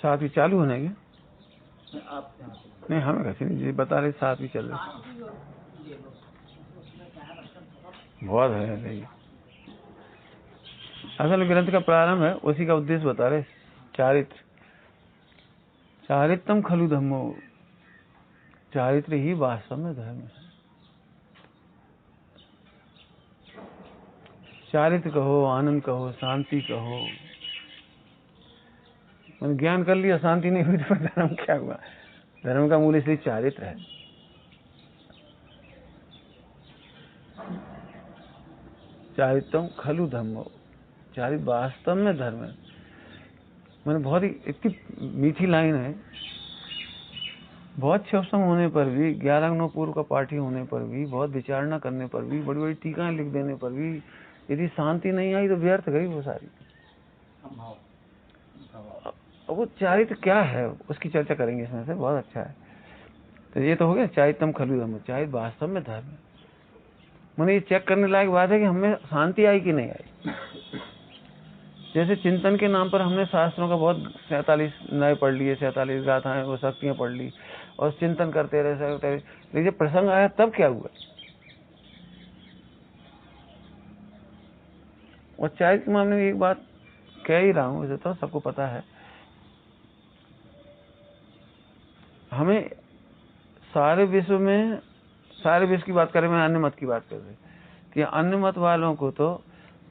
सातवीं चालू होने क्या? नहीं हमें कैसे नहीं, बता रहे सातवीं चल रही। बहुत है ये असल ग्रंथ का प्रारंभ है, उसी का उद्देश्य बता रहे। चारित्र चारित्रम खलु धम्मो, चारित्र ही वास्तव में धर्म है। चारित्र कहो, आनंद कहो, शांति कहो, मैंने ज्ञान कर लिया, शांति नहीं हुई तो धर्म क्या हुआ? धर्म का मूल इसलिए चारित्र है। चारित्रम खलु धम्मो, चारित्र वास्तव में धर्म है। मैंने बहुत ही इतनी मीठी लाइन है। बहुत क्षोभम होने पर भी, 11 अंगों पूर्व का पाठी होने पर भी, बहुत विचारणा करने पर भी, बड़ी बड़ी टीकाएं लिख देने पर भी यदि शांति नहीं आई तो व्यर्थ गई वो सारी। वो चारित्र क्या है उसकी चर्चा करेंगे इसमें से, बहुत अच्छा है। तो ये तो हो गया चारित्रम खलु धम्मो, चारित्र वास्तव में धर्म है। मैंने ये चेक करने लायक बात है कि हमें शांति आई कि नहीं आई। जैसे चिंतन के नाम पर हमने शास्त्रों का बहुत 47 नए पढ़ लिए, 47 गाथाएं, वो शक्तियां पढ़ ली और चिंतन करते रहे। लेकिन जब प्रसंग आया तब क्या हुआ? और चारित्र के मामले में एक बात कह ही रहा हूं, वैसे तो सबको पता है। हमें सारे विश्व में, सारे विश्व की बात करें, मैं अन्य मत की बात कर रहे कि अन्य मत वालों को तो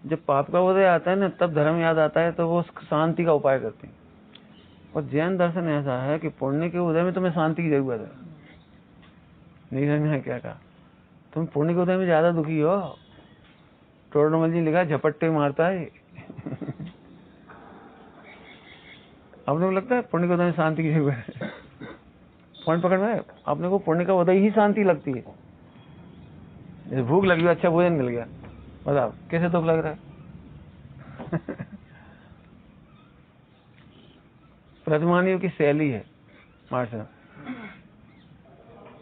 जब पाप का उदय आता है ना तब धर्म याद आता है, तो वो शांति का उपाय करते हैं। और जैन दर्शन ऐसा है कि पुण्य के उदय में तुम्हें शांति की जरूरत है। नहीं समझ में क्या कहा? तुम पुण्य के उदय में ज्यादा दुखी हो। टोडरमल जी लिखा झपट्टे मारता है। अपने को लगता है पुण्य के उदय में शांति की जरूरत है? पॉइंट पकड़ में, अपने को पुण्य का उदय ही शांति लगती है। जैसे भूख लगी, अच्छा भोजन मिल गया, बताओ कैसे दुख लग रहा है? प्रतिमानियों की शैली है मार्शल,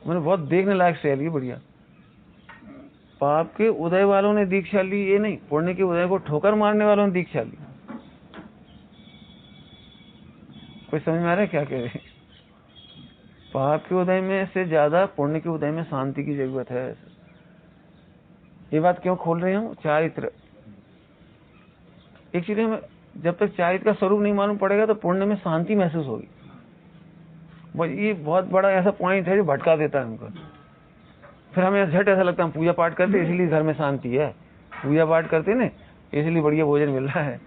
मैंने बहुत देखने लायक शैली है, बढ़िया। पाप के उदय वालों ने दीक्षा ली, ये नहीं, पुण्य के उदय को ठोकर मारने वालों ने दीक्षा ली। कोई समझ में आ रहा है क्या कह रहे? पाप के उदय में से ज्यादा पुण्य के उदय में शांति की जरूरत है। ये बात क्यों खोल रहे हूं? चारित्र एक्चुअली हमें जब तक चारित्र का स्वरूप नहीं मालूम पड़ेगा तो पुण्य में शांति महसूस होगी। ये बहुत बड़ा ऐसा पॉइंट है जो भटका देता है हमको। फिर हमें झट ऐसा लगता है हम पूजा पाठ करते इसलिए घर में शांति है, पूजा पाठ करते ना इसलिए बढ़िया भोजन मिल रहा है,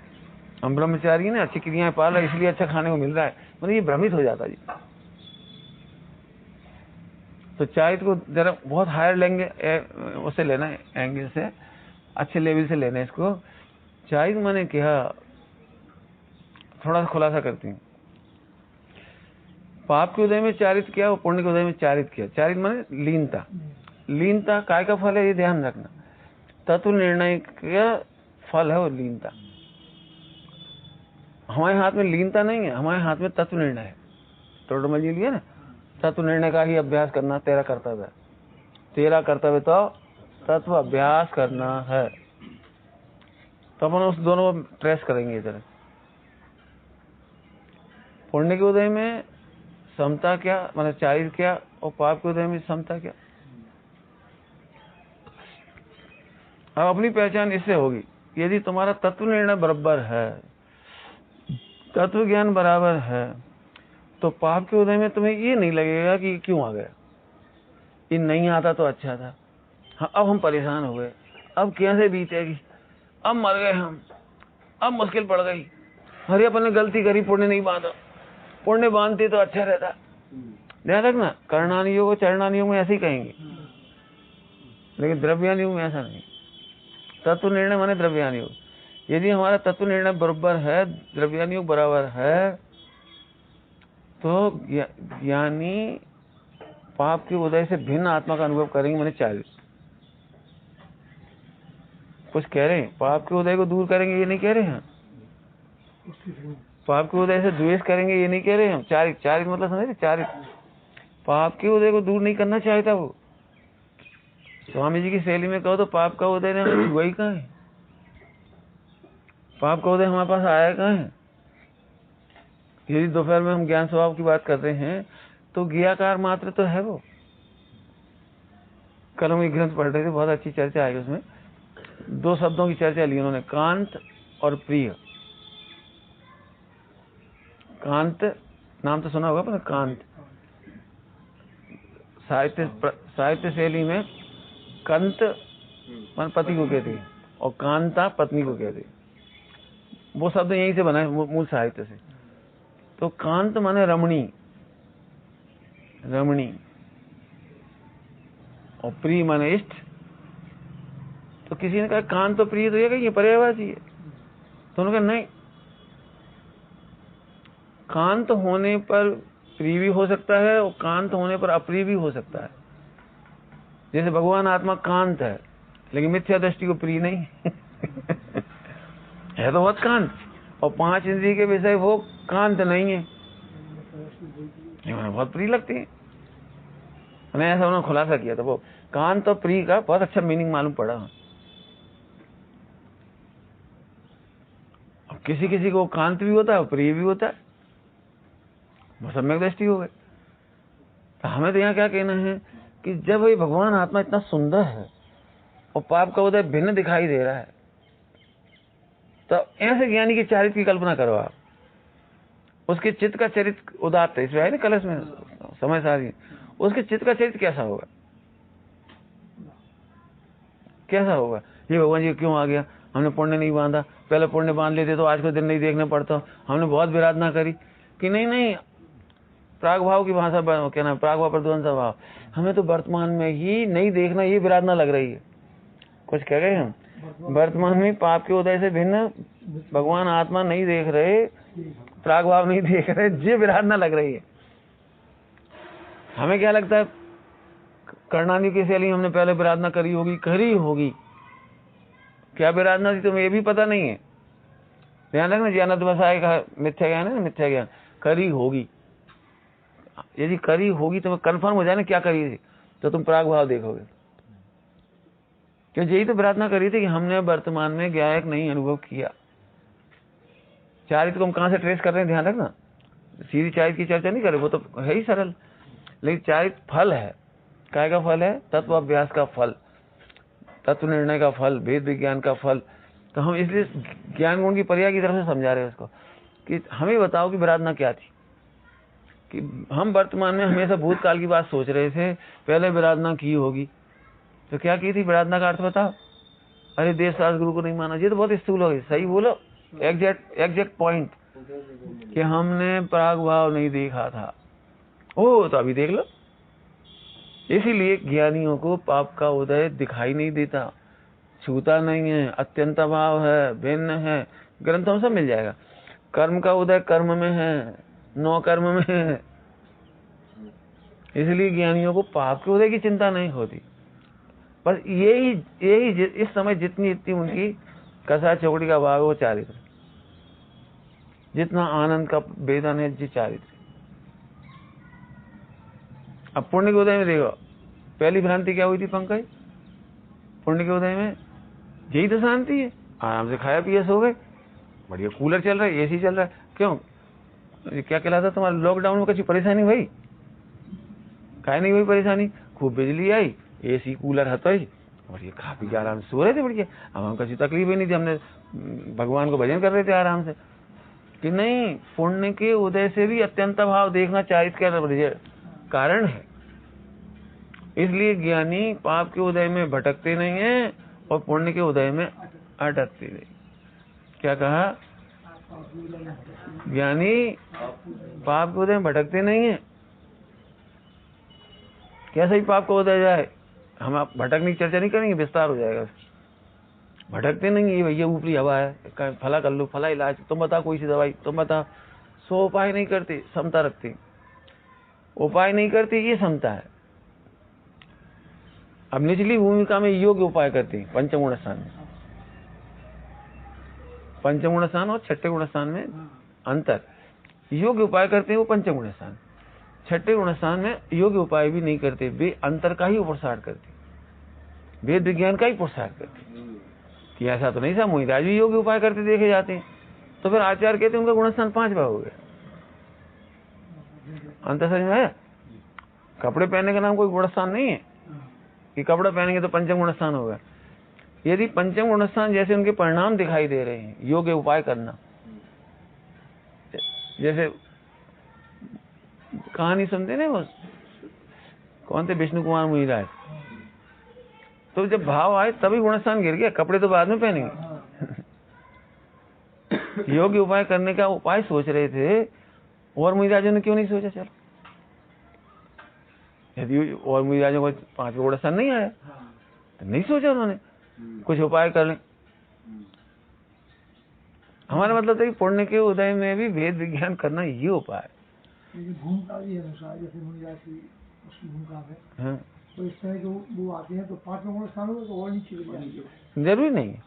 हम ब्रह्मचारी है ना, अच्छी क्रियाएं पाल रहे इसलिए अच्छा खाने को मिल रहा है। मतलब ये भ्रमित हो जाता जी। तो चारित्र को जरा बहुत हायर लेंगे, उससे लेना है, एंगल से, अच्छे लेवल से लेना है इसको। चारित्र मैंने कहा, थोड़ा सा खुलासा करती हूँ। पाप के उदय में चारित्र किया और पुण्य के उदय में चारित्र किया। चारित्र माने लीनता। लीनता काय का फल है ये ध्यान रखना। तत्व निर्णय का फल है वो लीनता। हमारे हाथ में लीनता नहीं है, हमारे हाथ में तत्व निर्णय है। टोडरमल जी लिए ना, तत्व निर्णय का ही अभ्यास करना तेरा कर्तव्य है। तेरा कर्तव्य तो तत्व अभ्यास करना है। तो अपन उस दोनों को ट्रेस करेंगे इधर। पुण्य के उदय में समता क्या, मतलब चारित्र क्या, और पाप के उदय में समता क्या। अब अपनी पहचान इससे होगी, यदि तुम्हारा तत्व निर्णय बराबर है, तत्व ज्ञान बराबर है, तो पाप के उदय में तुम्हें ये नहीं लगेगा कि क्यों आ गया। ये नहीं आता तो अच्छा था। हाँ, अब हम परेशान हो गए, अब कैसे बीतेगी, अब मर गए हम, अब मुश्किल पड़ गई। अरे अपन ने गलती करी, पुण्य नहीं बांधा, पुण्य बांधते तो अच्छा रहता। ध्यान रखना, कर्णानि योग चरणानि योग में ऐसे ही कहेंगे, लेकिन द्रव्यानि योग में ऐसा नहीं। तत्व निर्णय माने द्रव्यानि योग। यदि हमारा तत्व निर्णय बराबर है, द्रव्यानि योग बराबर है, तो ज्ञानी पाप के उदय से भिन्न आत्मा का अनुभव करेंगे, माने चारित्र। कुछ कह रहे हैं, पाप के उदय को दूर करेंगे ये नहीं कह रहे हैं, पाप के उदय से द्वेष करेंगे ये नहीं कह रहे हैं। चारित्र मतलब समझे, चारित्र। पाप के उदय को दूर नहीं करना चाहता वो। स्वामी जी की शैली में कहो तो पाप का उदय ने हमें छुआ ही कहाँ है, पाप का उदय हमारे पास आया कहाँ है। यदि दोपहर में हम ज्ञान स्वभाव की बात कर रहे हैं तो ज्ञाकार मात्र तो है वो। कल हम एक ग्रंथ पढ़ रहे थे, बहुत अच्छी चर्चा आई उसमें। 2 शब्दों की चर्चा ली उन्होंने, कांत और प्रिय। कांत नाम तो सुना होगा, पर कांत साहित्य शैली में कंत मान पति को कहती है और कांता पत्नी को कहती है। वो शब्द यहीं से बना है, मूल साहित्य से। तो कांत माने रमणी, रमणी, और प्रिय माने इष्ट। तो किसी ने कहा कांत तो प्रिय तो ये कहीं पर्यायवाची है, तो उन्होंने कहा नहीं, कांत होने पर प्रिय भी हो सकता है और कांत होने पर अप्रिय भी हो सकता है। जैसे भगवान आत्मा कांत है, लेकिन मिथ्या दृष्टि को प्रिय नहीं है तो बहुत कांत, और 5 इंद्रिय के विषय वो कांत नहीं है, बहुत प्रिय लगती है। मैंने ऐसा उन्होंने खुलासा किया था। वो कांत और प्रिय का बहुत अच्छा मीनिंग मालूम पड़ा। अब किसी किसी को कांत भी होता है, प्रिय भी होता है, वो सम्यक दृष्टि हो गई। तो हमें तो यहाँ क्या कहना है कि जब ये भगवान आत्मा इतना सुंदर है और पाप का उदय भिन्न दिखाई दे रहा है, तो ऐसे ज्ञानी के चारित्र की कल्पना करो आप। उसके चित्त का चरित्र उदात्त है, इसमें है ना कलश में समय सारी, उसके चित्त का चरित्र कैसा होगा, कैसा होगा। ये भगवान जी क्यों आ गया, हमने पुण्य नहीं बांधा, पहले पुण्य बांध लेते तो आज को दिन नहीं देखना पड़ता। हमने बहुत विराधना करी कि नहीं प्राग भाव की भाषा, क्या नाम, प्राग भाव प्रध्वंस भाव, हमें तो वर्तमान में ही नहीं देखना, ये विराधना लग रही है। कुछ कह गए हम, वर्तमान में पाप के उदय से भिन्न भगवान आत्मा नहीं देख रहे, प्राग भाव नहीं देख रहे, ये विराधना लग रही है। हमें क्या लगता है, कर्णानि की शैली हमने पहले विराधना करी होगी, क्या विराधना थी तुम्हें ये भी पता नहीं है। ध्यान रखना, ज्ञानत वसाय का मिथ्या ज्ञान है ना, मिथ्या ज्ञान करी होगी। यदि करी होगी तो कंफर्म हो जाए ना क्या करी थी, तो तुम प्राग भाव देखोगे। क्यों, यही तो प्रार्थना करी थी कि हमने वर्तमान में ज्ञायक नहीं अनुभव किया। चारित्र को हम कहां से ट्रेस कर रहे हैं, ध्यान रखना। सीधी चारित्र की चर्चा नहीं कर रहे, वो तो है ही सरल, लेकिन चारित्र फल है। काय का फल है, तत्व अभ्यास का फल, तत्व निर्णय का फल, वेद विज्ञान का फल। तो हम इसलिए ज्ञान गुण की पर्याय की तरफ से समझा रहे हैं उसको कि हमें बताओ कि विराधना क्या थी। कि हम वर्तमान में हमेशा भूतकाल की बात सोच रहे थे, पहले विराधना की होगी, तो क्या की थी विराधना का अर्थ बताओ। अरे देश शास्त्र गुरु को नहीं माना, ये तो बहुत स्थूल हो गई। सही बोलो, एग्जैक्ट पॉइंट, कि हमने प्राग भाव नहीं देखा था। ओ तो अभी देख लो। इसीलिए ज्ञानियों को पाप का उदय दिखाई नहीं देता, छूता नहीं है, अत्यंत भाव है, भिन्न है। ग्रंथों से मिल जाएगा। कर्म का उदय कर्म में है, नौ कर्म में है। इसलिए ज्ञानियों को पाप के उदय की चिंता नहीं होती। बस यही इस समय जितनी उनकी कसा चौकड़ी का भाग वो चारित्र, जितना आनंद का वेदन है जी चारित्र। अब पुण्य के उदय में देखो, पहली भ्रांति क्या हुई थी पंकज, पुण्य के उदय में यही तो शांति है, आराम से खाया पिया सो गए, बढ़िया कूलर चल रहा है, एसी चल रहा है। क्यों, क्या कहलाता तुम्हारा, लॉकडाउन में किसी परेशानी हुई, काहे नहीं हुई परेशानी, खूब बिजली आई, एसी कूलर हतो ही, और ये खा पी के आराम से सो रहे थे बढ़िया। अब हम किसी तकलीफ ही नहीं थी, हमने भगवान को भजन कर रहे थे आराम से। कि नहीं, पुण्य के उदय से भी अत्यंत भाव देखना चारित्र का कारण है। इसलिए ज्ञानी पाप के उदय में भटकते नहीं है और पुण्य के उदय में अटकते नहीं। क्या कहा? ज्ञानी पाप के उदय में भटकते नहीं है। कैसे ही पाप का उदय जाए, हम आप भटकने की चर्चा नहीं करेंगे, विस्तार हो जाएगा। भटकते नहीं है, भैया ऊपरी हवा है, फला कर लो, फला इलाज, तुम बता कोई सी दवाई, तुम बता। सो उपाय नहीं करते, समता रखते। उपाय नहीं करते, ये समता है। अब निचली भूमिका में योग्य उपाय करते हैं पंचम गुण स्थान में। पंचम गुण स्थान और छठे गुण स्थान में अंतर। योग्य उपाय करते हैं वो पंचम गुण स्थान, छठे गुण स्थान में योग्य उपाय भी नहीं करते, वे अंतर का ही प्रसार करते, वेद विज्ञान का ही प्रसार करते। कि ऐसा तो नहीं था, मोहिराज भी योग्य उपाय करते देखे जाते हैं। तो फिर आचार्य कहते हैं उनका गुणस्थान 5वां हो गया। अंतर समझ में आया? कपड़े पहनने का नाम कोई गुणस्थान नहीं है कि कपड़ा पहनेंगे तो पंचम गुणस्थान होगा। यदि पंचम गुणस्थान जैसे उनके परिणाम दिखाई दे रहे हैं, योग्य उपाय करना, जैसे कहानी सुनते ना वो कौन थे, विष्णु कुमार मोहिराज, तो जब भाव आए तभी गुणस्थान गिर गया, कपड़े तो बाद में पहनेंगे। योग्य उपाय करने का उपाय सोच रहे थे और मोहिराजों ने क्यों नहीं सोचा? चलो यदि और मोहिराजों को 5वां गुणस्थान नहीं आया तो नहीं सोचा उन्होंने कुछ उपाय कर लें। हमारा मतलब था कि पुण्य के उदय में भी वेद विज्ञान करना ये उपाय। भूमिका भी है अनुसार, जैसे मुनिराज की उसकी भूमिका है, तो इस तरह के वो आते हैं तो 5वां गुण स्थान हो तो और नीचे गिर जाएंगे। जरूरी नहीं है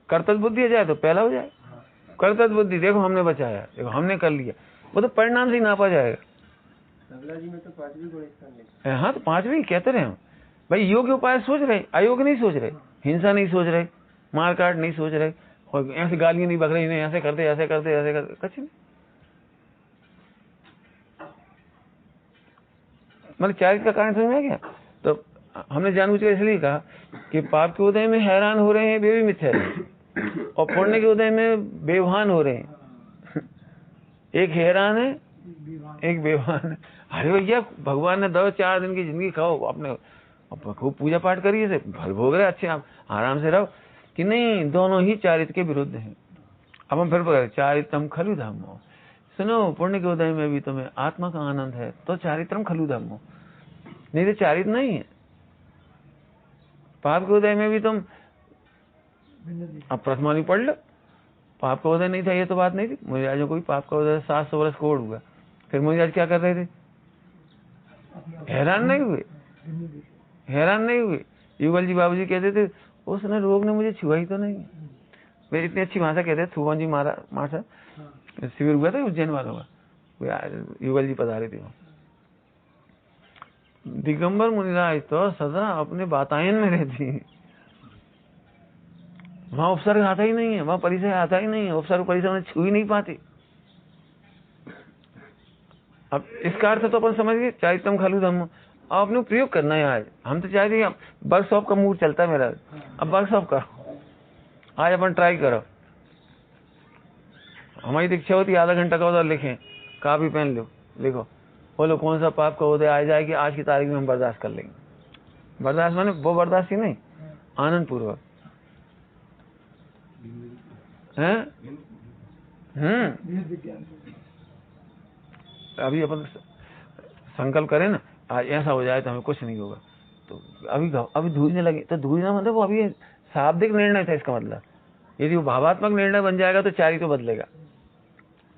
कर्तव्य बुद्धि आ जाए तो पहला हो जाए। कर्तव्य बुद्धि देखो हमने बचाया, देखो हमने कर लिया, वो तो परिणाम से ही नापा जाएगा। जी में तो 5वें गुण स्थान। हाँ तो 5वें कहते रहे हम भाई, योग्य उपाय सोच रहे, अयोग्य नहीं सोच रहे, हिंसा नहीं सोच रहे, मार काट नहीं सोच रहे, और ऐसे गालियां नहीं बक रही, नहीं ऐसे करते ऐसे करते ऐसे करते, कुछ नहीं। मतलब चारित्र का कारण समझ में आ गया। तो हमने जानबूझकर इसलिए कहा कि पाप के उदय में हैरान हो रहे हैं वे भी मिथ्या हैं, और पुण्य के उदय में बेभान हो रहे हैं। एक हैरान है एक बेभान है। अरे भैया भगवान ने 2-4 दिन की जिंदगी खाओ, अपने खूब पूजा पाठ करिए, से फल भोग रहे, अच्छे आप आराम से रहो, कि नहीं, दोनों ही चारित्र के विरुद्ध हैं। अब हम फिर चारित्रम खलु धम्मो, सुनो पुण्य के उदय में भी तुम्हें आत्मा का आनंद है तो चारित्रम खलु धम्मो, नहीं तो चारित्र नहीं है। पाप के उदय में भी तुम अब प्रथमानी पढ़ लो, पाप का उदय नहीं था ये तो बात नहीं थी। मोहिराजों को भी पाप का उदय 700 वर्ष कोड़ हुआ, फिर मोहिराज क्या कर रहे थे? हैरान नहीं हुए, हैरान नहीं हुए। युगल जी बाबूजी कहते थे उसने रोग ने मुझे छुआ ही तो नहीं। वे इतनी अच्छी भाषा कहते थे, थुवन जी मारा शिविर हुआ था उज्जैन वालों का, युगल जी पधारे थे। दिगंबर मुनिराज तो सदा अपने वातायन में रहती है, वहां उपसर्ग आता ही नहीं है, वहां परिचय आता ही नहीं है, उपसर्ग परिचय उन्हें छू ही नहीं पाते। अब इसका अर्थ तो अपन समझ गए, चारित्रम खलु धम्मो। अब अपने प्रयोग करना है। आज हम तो चाहते हैं, वर्कशॉप का मूड चलता है मेरा, अब वर्कशॉप करो, आज अपन ट्राई करो। हमारी दीक्षा होती है आधा घंटा का उधर लिखें, कापी पेन लो, लिखो, बोलो कौन सा पाप का उदय आ जाए कि आज की तारीख में हम बर्दाश्त कर लेंगे। बर्दाश्त माने वो बर्दाश्त ही नहीं, आनंद पूर्वक है। अभी अपन संकल्प करें ना, आज ऐसा हो जाए तो हमें कुछ नहीं होगा, तो अभी धूजने लगे, तो धूजना मतलब वो अभी शाब्दिक निर्णय था। इसका मतलब यदि वो भावात्मक निर्णय बन जाएगा तो चारी तो बदलेगा।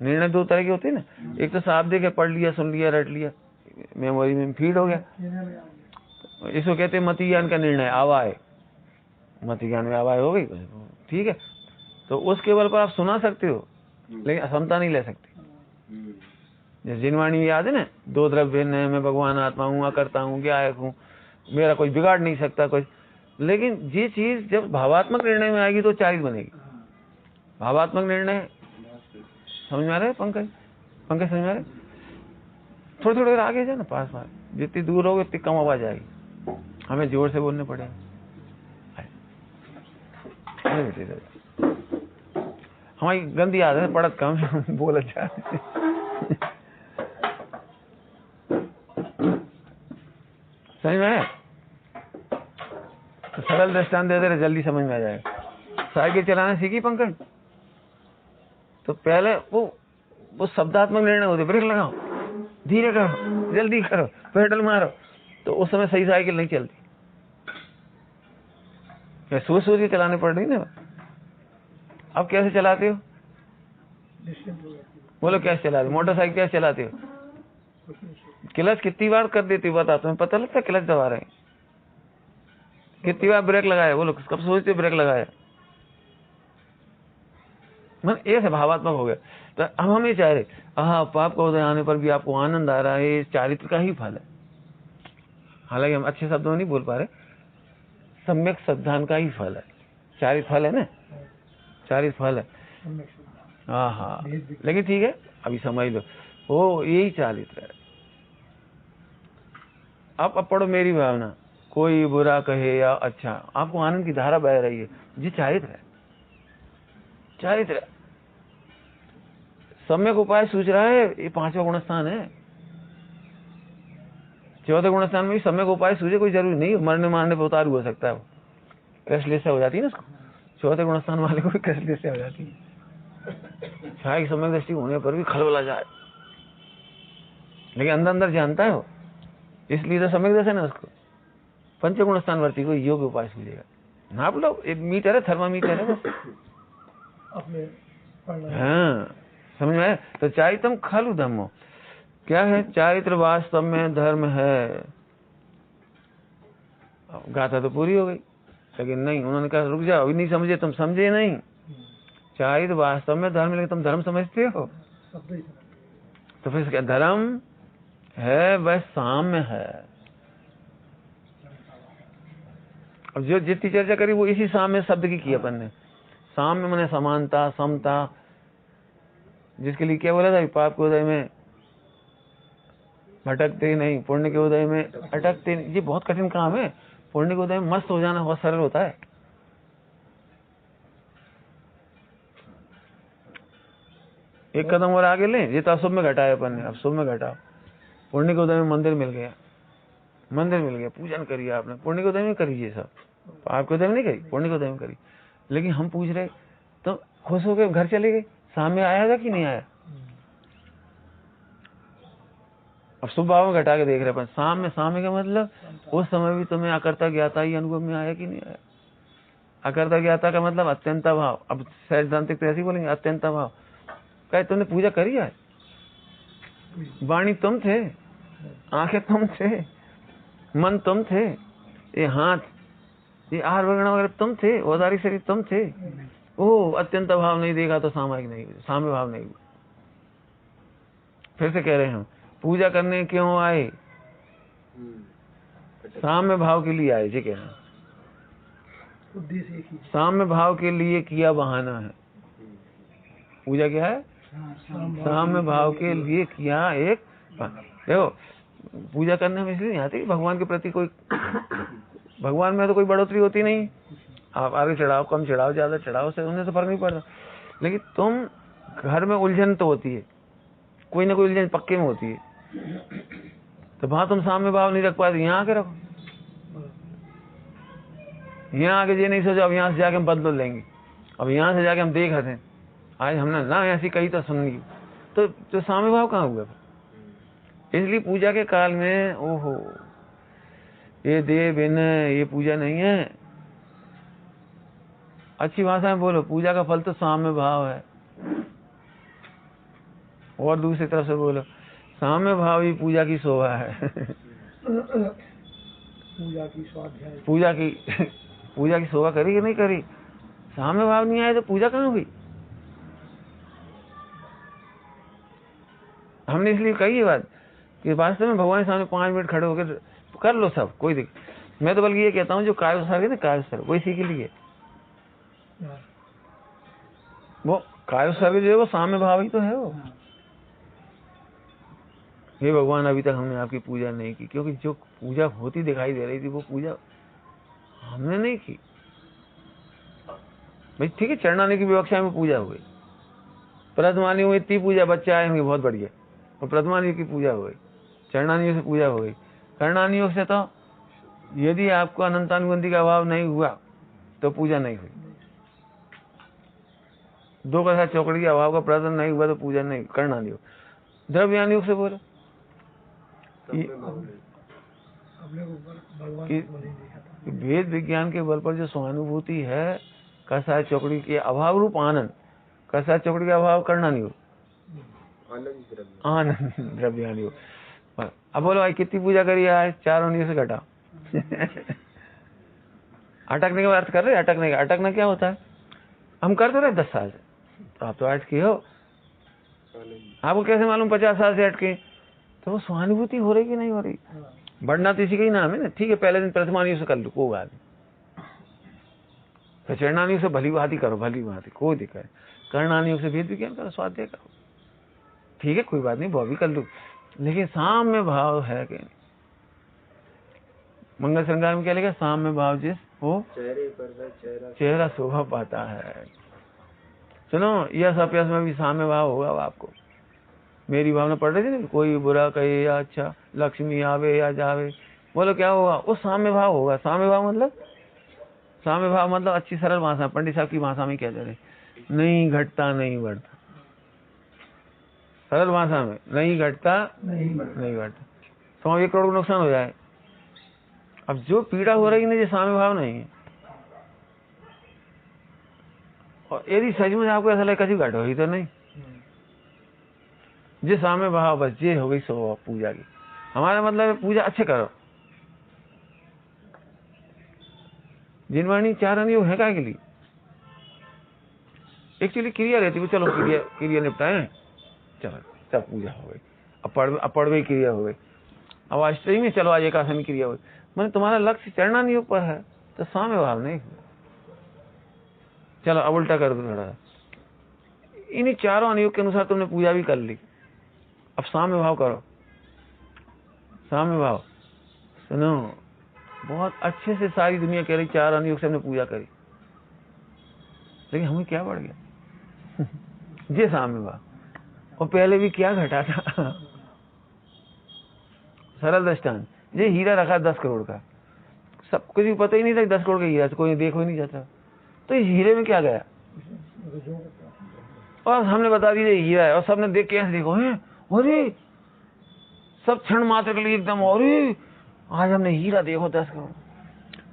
निर्णय 2 तरह के होते हैं ना, एक तो शाब्दिक है, पढ़ लिया, सुन लिया, रट लिया, मेमोरी में फीड हो गया, इसको कहते हैं मति ज्ञान का निर्णय, आवाय, मति ज्ञान में आवाय हो गई, ठीक है। तो उस केवल पर आप सुना सकते हो लेकिन क्षमता नहीं ले सकते। जैसे जिनवाणी याद है ना, 2 द्रव्य है, मैं भगवान आत्मा हूँ, अकर्ता हूँ, ज्ञायक हूँ, मेरा कोई बिगाड़ नहीं सकता कुछ। लेकिन ये चीज जब भावात्मक निर्णय में आएगी तो चारित्र बनेगी। भावात्मक निर्णय समझ में आ रहा है? पंकज समझ में आ रहा है? थोड़ी देर आगे जाए ना, पास, जितनी दूर होगे उतनी कम आवाज आएगी, हमें जोर से बोलने पड़ेगा। हमारी गंदी आदत है, पढ़त कम बोल अच्छा। समझ में आया? सरल दृष्टांत दे दे रहे, जल्दी समझ में आ जाएगा। साइकिल चलाना सीखी पंकज, तो पहले वो शब्दात्मक निर्णय होते, ब्रेक लगाओ, धीरे करो, जल्दी करो, पेडल मारो, तो उस समय सही साइकिल नहीं चलती। सोच सोच के चलाने पड़ रही ना। अब कैसे चलाते हो? बोलो कैसे चलाते हो? मोटरसाइकिल कैसे चलाते हो? क्लच कितनी बार कर देती हो बता, तुम्हें पता लगता है क्लच दबा रहे हैं? कितनी बार ब्रेक लगाया? बोलो कब सोचते हो ब्रेक लगाया? मन ऐसे भावात्मक हो गया। तो अब हम ये चाह रहे, पाप का उदय आने पर भी आपको आनंद आ रहा है, ये चारित्र का ही फल है। हालांकि हम अच्छे शब्दों में नहीं बोल पा रहे, सम्यक श्रद्धान का ही फल है। चारित्र फल है ना, चारित्र फल है। हाँ, लेकिन ठीक है, अभी समझ लो, वो यही चारित्र है। अब पढ़ो मेरी भावना, कोई बुरा कहे या अच्छा, आपको आनंद की धारा बह रही है, ये चारित्र है। चारित्र सम्यक उपाय सूझ रहा है, ये 5वां गुणस्थान है। 14 गुणस्थान में भी सम्यक उपाय सूझे, कोई जरूरी नहीं मरने मारने पर उतारू हो सकता है, वो कैशलेस हो जाती है ना उसको। 14 गुणस्थान वाले को भी कैशलेस हो जाती है, शायद सम्यक दृष्टि होने पर भी खलबला जाए, लेकिन अंदर अंदर जानता है वो, इसलिए तो सम्यक दर्शन है उसको। पंचगुण स्थान वर्ती को योग उपाय सूझेगा। नाप लो, एक मीटर है, थर्मामीटर है बस। हाँ, समझ में आया? तो चारित्रम खलु धम्मो, क्या है? चारित्र वास्तव में धर्म है। गाथा तो पूरी हो गई, लेकिन नहीं, उन्होंने कहा रुक जाओ, अभी नहीं समझे, तुम समझे नहीं। चारित्र वास्तव में धर्म, लेकिन तुम धर्म समझते हो, तो फिर क्या धर्म है? वह साम्य है। अब जो जितनी चर्चा करी वो इसी साम्य शब्द की अपन ने। साम्य माने समानता, समता, जिसके लिए क्या बोला था? पाप के उदय में भटकते नहीं, पुण्य के उदय में अटकते नहीं। ये बहुत कठिन काम है। पुण्य के उदय में मस्त हो जाना बहुत सरल होता है। एक कदम और आगे लें, ये तो अशुभ में घटाया अपन ने, अब शुभ में घटाओ। पुण्य के उदय में मंदिर मिल गया, मंदिर मिल गया, पूजन करिए आपने, पुण्य के उदय में करिए सब। पाप के उदय में नहीं करी, पुण्य के उदय में करी। लेकिन हम पूछ रहे तो खुश हो गए, घर चले गए, सामने आया था कि नहीं आया? अब शुभ भाव में घटा के देख रहे अपन। साम्य, साम्य का मतलब उस समय भी तुम्हें अकर्ता ज्ञाता ही अनुभव में आया कि नहीं आया? अकर्ता ज्ञाता का मतलब अत्यंत भाव। अब सैद्धांतिक तो ऐसे बोलेंगे अत्यंत भाव। कहे तुमने पूजा करी है? वाणी तुम थे, आंखें तुम थे, मन तुम थे, ये हाथ, ये आहार वगैरह वगैरह तुम थे, औदारिक शरीर तुम थे। ओह, अत्यंत भाव नहीं देखा तो सामायिक नहीं, साम्य भाव नहीं। फिर से कह रहे हैं हम, पूजा करने क्यों आए? साम्य भाव के लिए आए जी। कह रहे हैं साम्य भाव के लिए किया बहाना है। पूजा क्या है? साम्य भाव के लिए किया एक। देखो, पूजा करने में इसलिए नहीं आती भगवान के प्रति कोई, भगवान में तो कोई बढ़ोतरी होती नहीं। आप आगे चढ़ाओ, कम चढ़ाओ, ज्यादा चढ़ाओ, से उन्हें तो फर्क नहीं पड़ता। लेकिन तुम घर में उलझन तो होती है, कोई ना कोई उलझन पक्के में होती है, तो वहां तुम साम्य भाव नहीं रख पाते। यहाँ आके रखो, यहाँ आके ये नहीं सोचो अब यहाँ से जाके हम बदल लेंगे, अब यहाँ से जाके हम देख रहे हैं आज हमने ना ऐसी कही तो सुन ली, तो साम्य भाव कहाँ हुआ? इसलिए पूजा के काल में ओहो, ये देव विनय, ये पूजा नहीं है। अच्छी भाषा में बोलो, पूजा का फल तो साम्य भाव है। और दूसरी तरफ से बोलो, साम्य भाव ही पूजा की शोभा है। पूजा की स्वाध्याय, पूजा की शोभा करी कि नहीं करी? साम्य भाव नहीं आए तो पूजा कहाँ हुई? हमने इसलिए कही ये बात कि वास्तव में भगवान के सामने 5 मिनट खड़े होकर कर लो सब, कोई दिक्कत। मैं तो बल्कि ये कहता हूँ जो काय उत्सर्ग है ना, काय उत्सर्ग वो इसी के लिए, वो काय उत्सर्ग जो है वो साम्य भाव ही तो है। वो हे भगवान, अभी तक हमने आपकी पूजा नहीं की, क्योंकि जो पूजा होती दिखाई दे रही थी वो पूजा हमने नहीं की। भाई ठीक है, चरणाने की विवक्षा में पूजा हो गई, प्रथमानी में इतनी पूजा, बच्चे आए होंगे बहुत बढ़िया, और प्रथमानी की पूजा हो गई, चरणानियों से पूजा हो गई, कर्णानियों से तो यदि आपको अनंतानुबंधी का अभाव नहीं हुआ तो पूजा नहीं हुई। दो का साथ चौकड़ी के अभाव का प्रदर्शन नहीं हुआ तो पूजा नहीं करना नहीं हो। द्रव्यान योग से बोलो कि वेद विज्ञान के बल पर जो सहानुभूति है, कसाय चौकड़ी के अभाव रूप आनंद, कसाय चौकड़ी का अभाव करना नहीं हो, आनंद द्रव्यान योग। अब बोलो भाई कितनी पूजा करी आज? 4 उंगलियों से घटा। अटकने का अर्थ कर रहे, अटकने का, अटकना क्या होता है? हम कर तो रहे 10 साल से, तो आप तो अटके हो, आपको कैसे मालूम 50 साल से अटके? तो वो सहानुभूति हो रही कि नहीं हो रही? बढ़ना तो इसी का ही नाम है ना। ठीक है, पहले दिन प्रथमानी से कर लो, कोई बात नहीं। प्रचरणानी से भली भांति करो, भली भांति, कोई दिक्कत। करणानी से वेद विज्ञान करो, स्वाध्याय करो, ठीक है, कोई बात नहीं, वो भी कर लो। लेकिन शाम में भाव है कि मंगल श्रृंगार में क्या लिखा? शाम में भाव जिस वो चेहरा शोभा पाता है। सुनो, यश अपयश में भी शाम में भाव होगा आपको। मेरी भावना पढ़ रही थी ना, कोई बुरा कहे या अच्छा, लक्ष्मी आवे या जावे, बोलो क्या होगा? वो साम्य भाव होगा। साम्य भाव मतलब, साम्य भाव मतलब अच्छी सरल भाषा, पंडित साहब की भाषा में क्या रहे, नहीं घटता नहीं बढ़ता। सरल भाषा में, नहीं घटता नहीं बढ़ता। 100 करोड़ का नुकसान हो जाए। अब जो पीड़ा हो रही है ना, जो साम्य भाव नहीं है, और यदि सच में आपको ऐसा लगे कभी घट होगी तो नहीं, जे साम्य भाव बस जे हो गई सो पूजा की। हमारा मतलब है पूजा अच्छे करो। जिनवाणी 4 योग है क्या के लिए? एक्चुअली क्रिया रहती है, चलो क्रिया निपटाए, चलो सब पूजा हो गई। अब पढ़वे क्रिया हो गई, अब अष्टमी में चलो आज एक आसन क्रिया हो गई। मैंने तुम्हारा लक्ष्य चरणा योग पर है तो साम्य भाव नहीं हुआ। चलो अब उल्टा कर दो थोड़ा, इन्हीं 4 अनुयोग के अनुसार तुमने पूजा भी कर ली, अब साम्य भाव करो। साम्य भाव सुनो, बहुत अच्छे से सारी दुनिया कह रही 4 अनुयोग से हमने पूजा करी, लेकिन हमें क्या बढ़ गया? ये साम्य भाव। और पहले भी क्या घटा था? सरल दृष्टांत, ये हीरा रखा 10 करोड़ का, सब कुछ भी पता ही नहीं था 10 करोड़ का हीरा, कोई देखो ही नहीं जाता। तो इस हीरे में क्या गया? और हमने बता दिया हीरा है, और सबने देख के ऐसे देखो, हैं अरे सब क्षण मात्र के लिए एकदम, अरे आज हमने हीरा देखो 10 करोड़।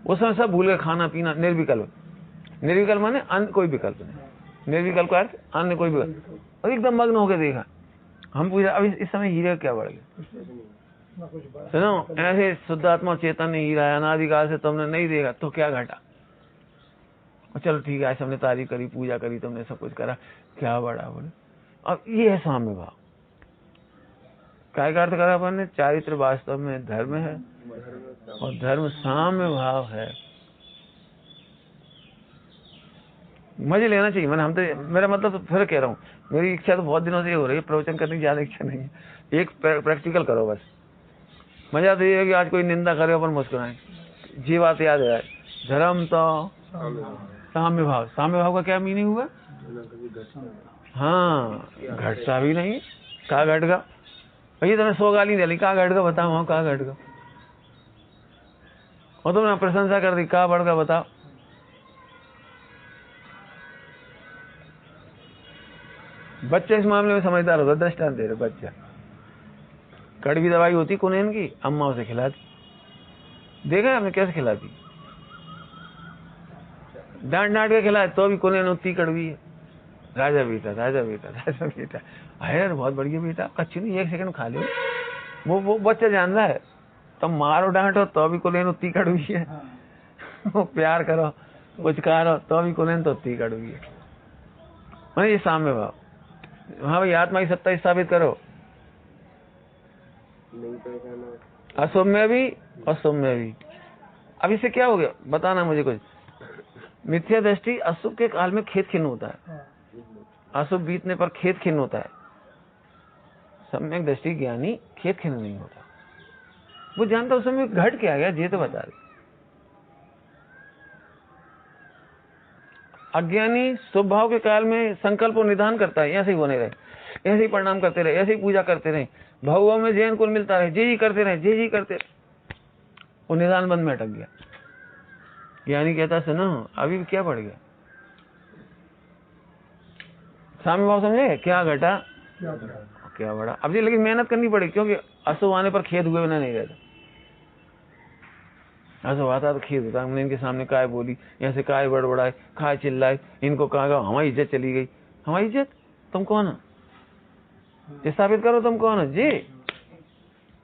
उस समय सब भूल गए खाना पीना, निर्विकल्प। निर्विकल्प माने अन्य कोई विकल्प नहीं, निर्विकल्प का अर्थ अन्य कोई विकल्प, और एकदम मग्न होकर देखा। हम पूछा अब इस समय हीरे क्या बढ़ गया? सुनो, ऐसे शुद्धात्मा चेतन हीरा है, अनादिकाल से तुमने नहीं देखा तो क्या घटा? चलो ठीक है, आज हमने तारीफ करी, पूजा करी, तुमने सब कुछ करा, क्या बड़ा बोले? अब ये है साम्य भाव। काय का अर्थ करा अपन ने? चारित्र वास्तव में धर्म है, और धर्म साम्य भाव है। मजे लेना चाहिए। मैंने हम तो, मेरा मतलब तो फिर कह रहा हूँ, मेरी इच्छा तो बहुत दिनों से हो रही है, प्रवचन करने की ज्यादा इच्छा नहीं है, एक प्रैक्टिकल करो बस। मजा तो ये है कि आज कोई निंदा करे अपन मुस्कुराए, जी बात याद है। धर्म तो साम्य भाव। साम्य भाव का क्या मीनिंग हुआ? हाँ, घटता भी नहीं। कहा घट गया भैया? तुमने 100 गाली दे ली, कहा घट गया बताओ? वहां कहा घट गया? और तुमने प्रशंसा कर दी, कहा बढ़ गया बताओ? बच्चे इस मामले में समझदार होता, दृष्टांत दे रहे। बच्चा, कड़वी दवाई होती कुनेन की, अम्मा उसे खिलाती, देखा आपने कैसे खिलाती? डांट डांट के खिलाए तो भी कुनेन उतनी कड़वी है। राजा बेटा, राजा बेटा, राजा बेटा, अरे बहुत बढ़िया बेटा, कच्ची नहीं, 1 सेकंड खा लो। वो बच्चा जान रहा है, तो मारो डांटो तो भी कुनेन उतनी कड़वी है। वो प्यार करो, कुछ करो तो भी कुनेन तो उतनी कड़वी है। मैंने ये साम्य भाव। हाँ भाई, आत्मा की सत्ता स्थापित करो, असौम्य भी और सौम्य भी। अब इससे क्या हो गया बताना मुझे कुछ। मिथ्या दृष्टि अशुभ के काल में खेत खिन्न होता है, अशुभ बीतने पर खेत खिन्न होता है। सम्यक दृष्टि ज्ञानी खेत खिन्न नहीं होता, वो जानता उस समय घट क्या गया, ये तो बता दे। अज्ञानी स्वभाव के काल में संकल्प और निधान करता है, ऐसे ही बने रहे, ऐसे ही प्रणाम करते रहे, ऐसे ही पूजा करते रहे, भाव में जैन कुल मिलता रहे, जे ही करते रहे, जे ही करते रहे। वो निदान बंद में अटक गया। ज्ञानी कहता सुनो अभी भी क्या बढ़ गया, साम्य भाव समझे, क्या घटा क्या बढ़ा। अब जी लेकिन मेहनत करनी पड़ेगी, क्योंकि अशुभ आने पर खेद हुए बिना नहीं रहता। अशुभ आता तो खेद होता, हमने इनके सामने काय बोली, यहाँ से काय बड़बड़ाए, काय चिल्लाए, इनको कहा हमारी इज्जत चली गई। हमारी इज्जत, तुम कौन हो, स्थापित करो तुम कौन हो जी,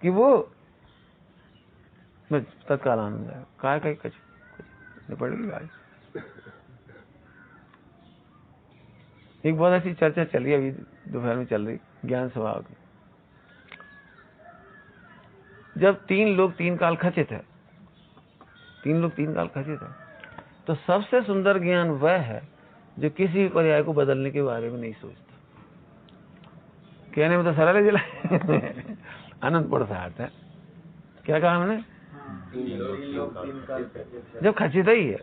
कि वो तत्काल आनंद है। काय का कुछ निपट गई गाड़ी। एक बहुत ऐसी चर्चा चली अभी दोपहर में चल रही ज्ञान स्वभाव की। जब 3 लोग 3 काल खचित है, 3 लोग 3 काल खचित है, तो सबसे सुंदर ज्ञान वह है जो किसी भी पर्याय को बदलने के बारे में नहीं सोचता। कहने में तो सरल है जिला अनंत पुरुषार्थ है। क्या कहा हमने, जब खचित ही है,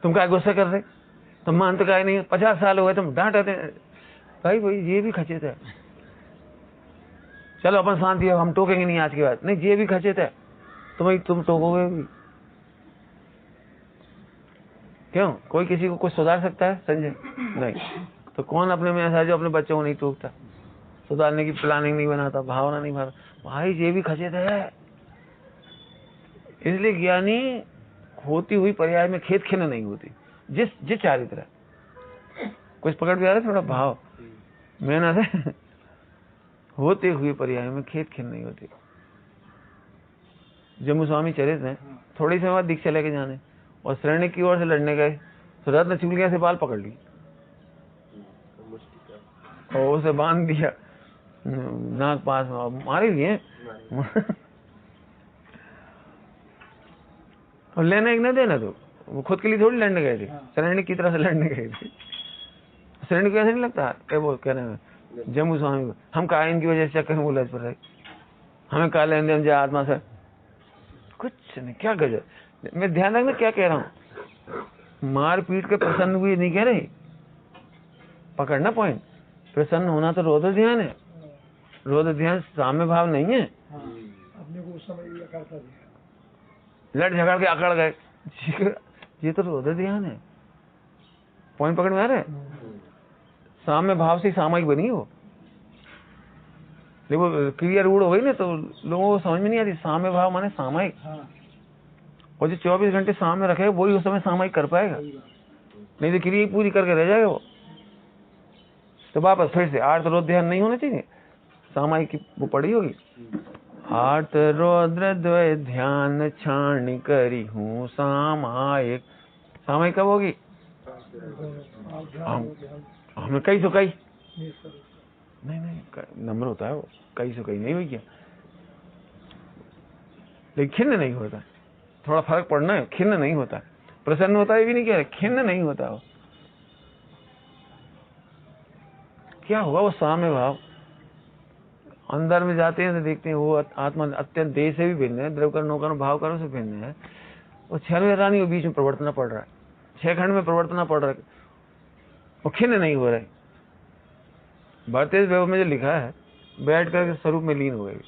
तुम क्या गुस्सा कर रहे, तुम मानते का नहीं, 50 साल हो गए तुम डांटते भाई भाई ये भी खचित है, चलो अपन शांति है, हम टोकेंगे नहीं आज के बाद, नहीं ये भी खचित है, तुम टोकोगे भी। क्यों, कोई किसी को कुछ सुधार सकता है संजय, नहीं। तो कौन अपने में ऐसा है जो अपने बच्चों को नहीं टोकता, सुधारने की प्लानिंग नहीं बनाता, भावना नहीं भरता, भाई ये भी खचित है। इसलिए ज्ञानी होती हुई पर्याय में खेद खिन्न नहीं होती, जिस चारित्र कुछ पकड़ भी आ रहा है थोड़ा भाव मेहनत है होते हुए पर्याय में खेद खिन्न नहीं होती। जम्मू स्वामी चरित्र में थोड़ी समय बाद दीक्षा लेके जाने और श्रेणी की ओर से लड़ने गए, तो रत्न चुगलियां से बाल पकड़ ली और उसे बांध दिया नाक पास में, मारे लिए और लेना एक न देना, तो वो खुद के लिए थोड़ी लड़ने गए थे, श्रेणी की तरह से लड़ने गए थे। श्रेणी को ऐसा नहीं लगता क्या वो कह रहे हैं जम्मू स्वामी को, हम कहा इनकी वजह से चक्कर में उलझ पर रहे, हमें कहा लेन देन जाए आत्मा से, कुछ नहीं। क्या गजब, मैं ध्यान रखना क्या कह रहा हूँ, मार पीट के प्रसन्न हुए नहीं कह रहे, पकड़ना पॉइंट। प्रसन्न होना तो रोध ध्यान है, रोध ध्यान साम्य भाव नहीं है। अपने को उस समय करता दिया, लड़ झगड़ के अकड़ गए, ये तो रोध ध्यान है। पॉइंट पकड़ में आ रहा है, साम्य भाव से सामायिक बनी हो, लेकिन वो क्रिया रूढ़ हो गई ना, तो लोगों को समझ में नहीं आती। साम्य भाव माने सामायिक, और जो 24 घंटे सामने रखेगा वही उस समय सामायिक कर पाएगा, नहीं तो क्रिया पूरी करके रह जाएगा वो। तो वापस फिर से आर्त रोध ध्यान नहीं होना चाहिए, सामायिक की वो पड़ी होगी, आर्त रौद्र द्वय ध्यान छाण करी हूँ सामायिक। सामायिक कब होगी, हमें कई सो कई नहीं नंबर होता है वो, कई सो कई नहीं हुई क्या, लेकिन खिन्न नहीं होता, थोड़ा फर्क पड़ना है, खिन्न नहीं होता। प्रसन्न होता है भी नहीं कह रहे, खिन्न नहीं होता वो। क्या हुआ, वो साम्य भाव अंदर में जाते हैं तो देखते हैं वो आत्मा अत्यंत देह से भी भिन्न है, द्रव कर्णों का भाव कर्णों से भिन्न है। वो 6 रानी के बीच में प्रवर्तना पड़ रहा है, 6 खंड में प्रवर्तना पड़ रहा है, वो खिन्न नहीं हो रहा है। भारतीय वैभव में जो लिखा है, बैठ कर स्वरूप में लीन हो गई,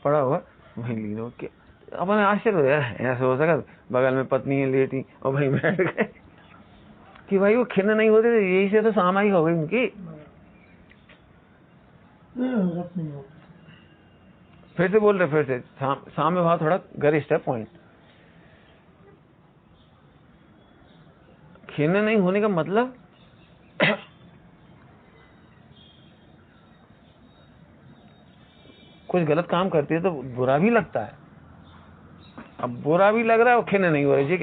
पड़ा हुआ वहीं लीन हो के, अपन आश्चर्य हो यार, ऐसा हो सका, बगल में पत्नी है लेटी और वहीं बैठ गए कि भाई वो खिन्न नहीं होते, यही से तो सामायिक हो गई उनकी। फिर से बोल रहे, फिर से साम्य भाव थोड़ा गरिष्ठ है पॉइंट। खिन्न नहीं होने का मतलब कुछ गलत काम करती है तो बुरा भी लगता है, अब बुरा भी लग रहा है, वो खिन्न नहीं हो रही, जी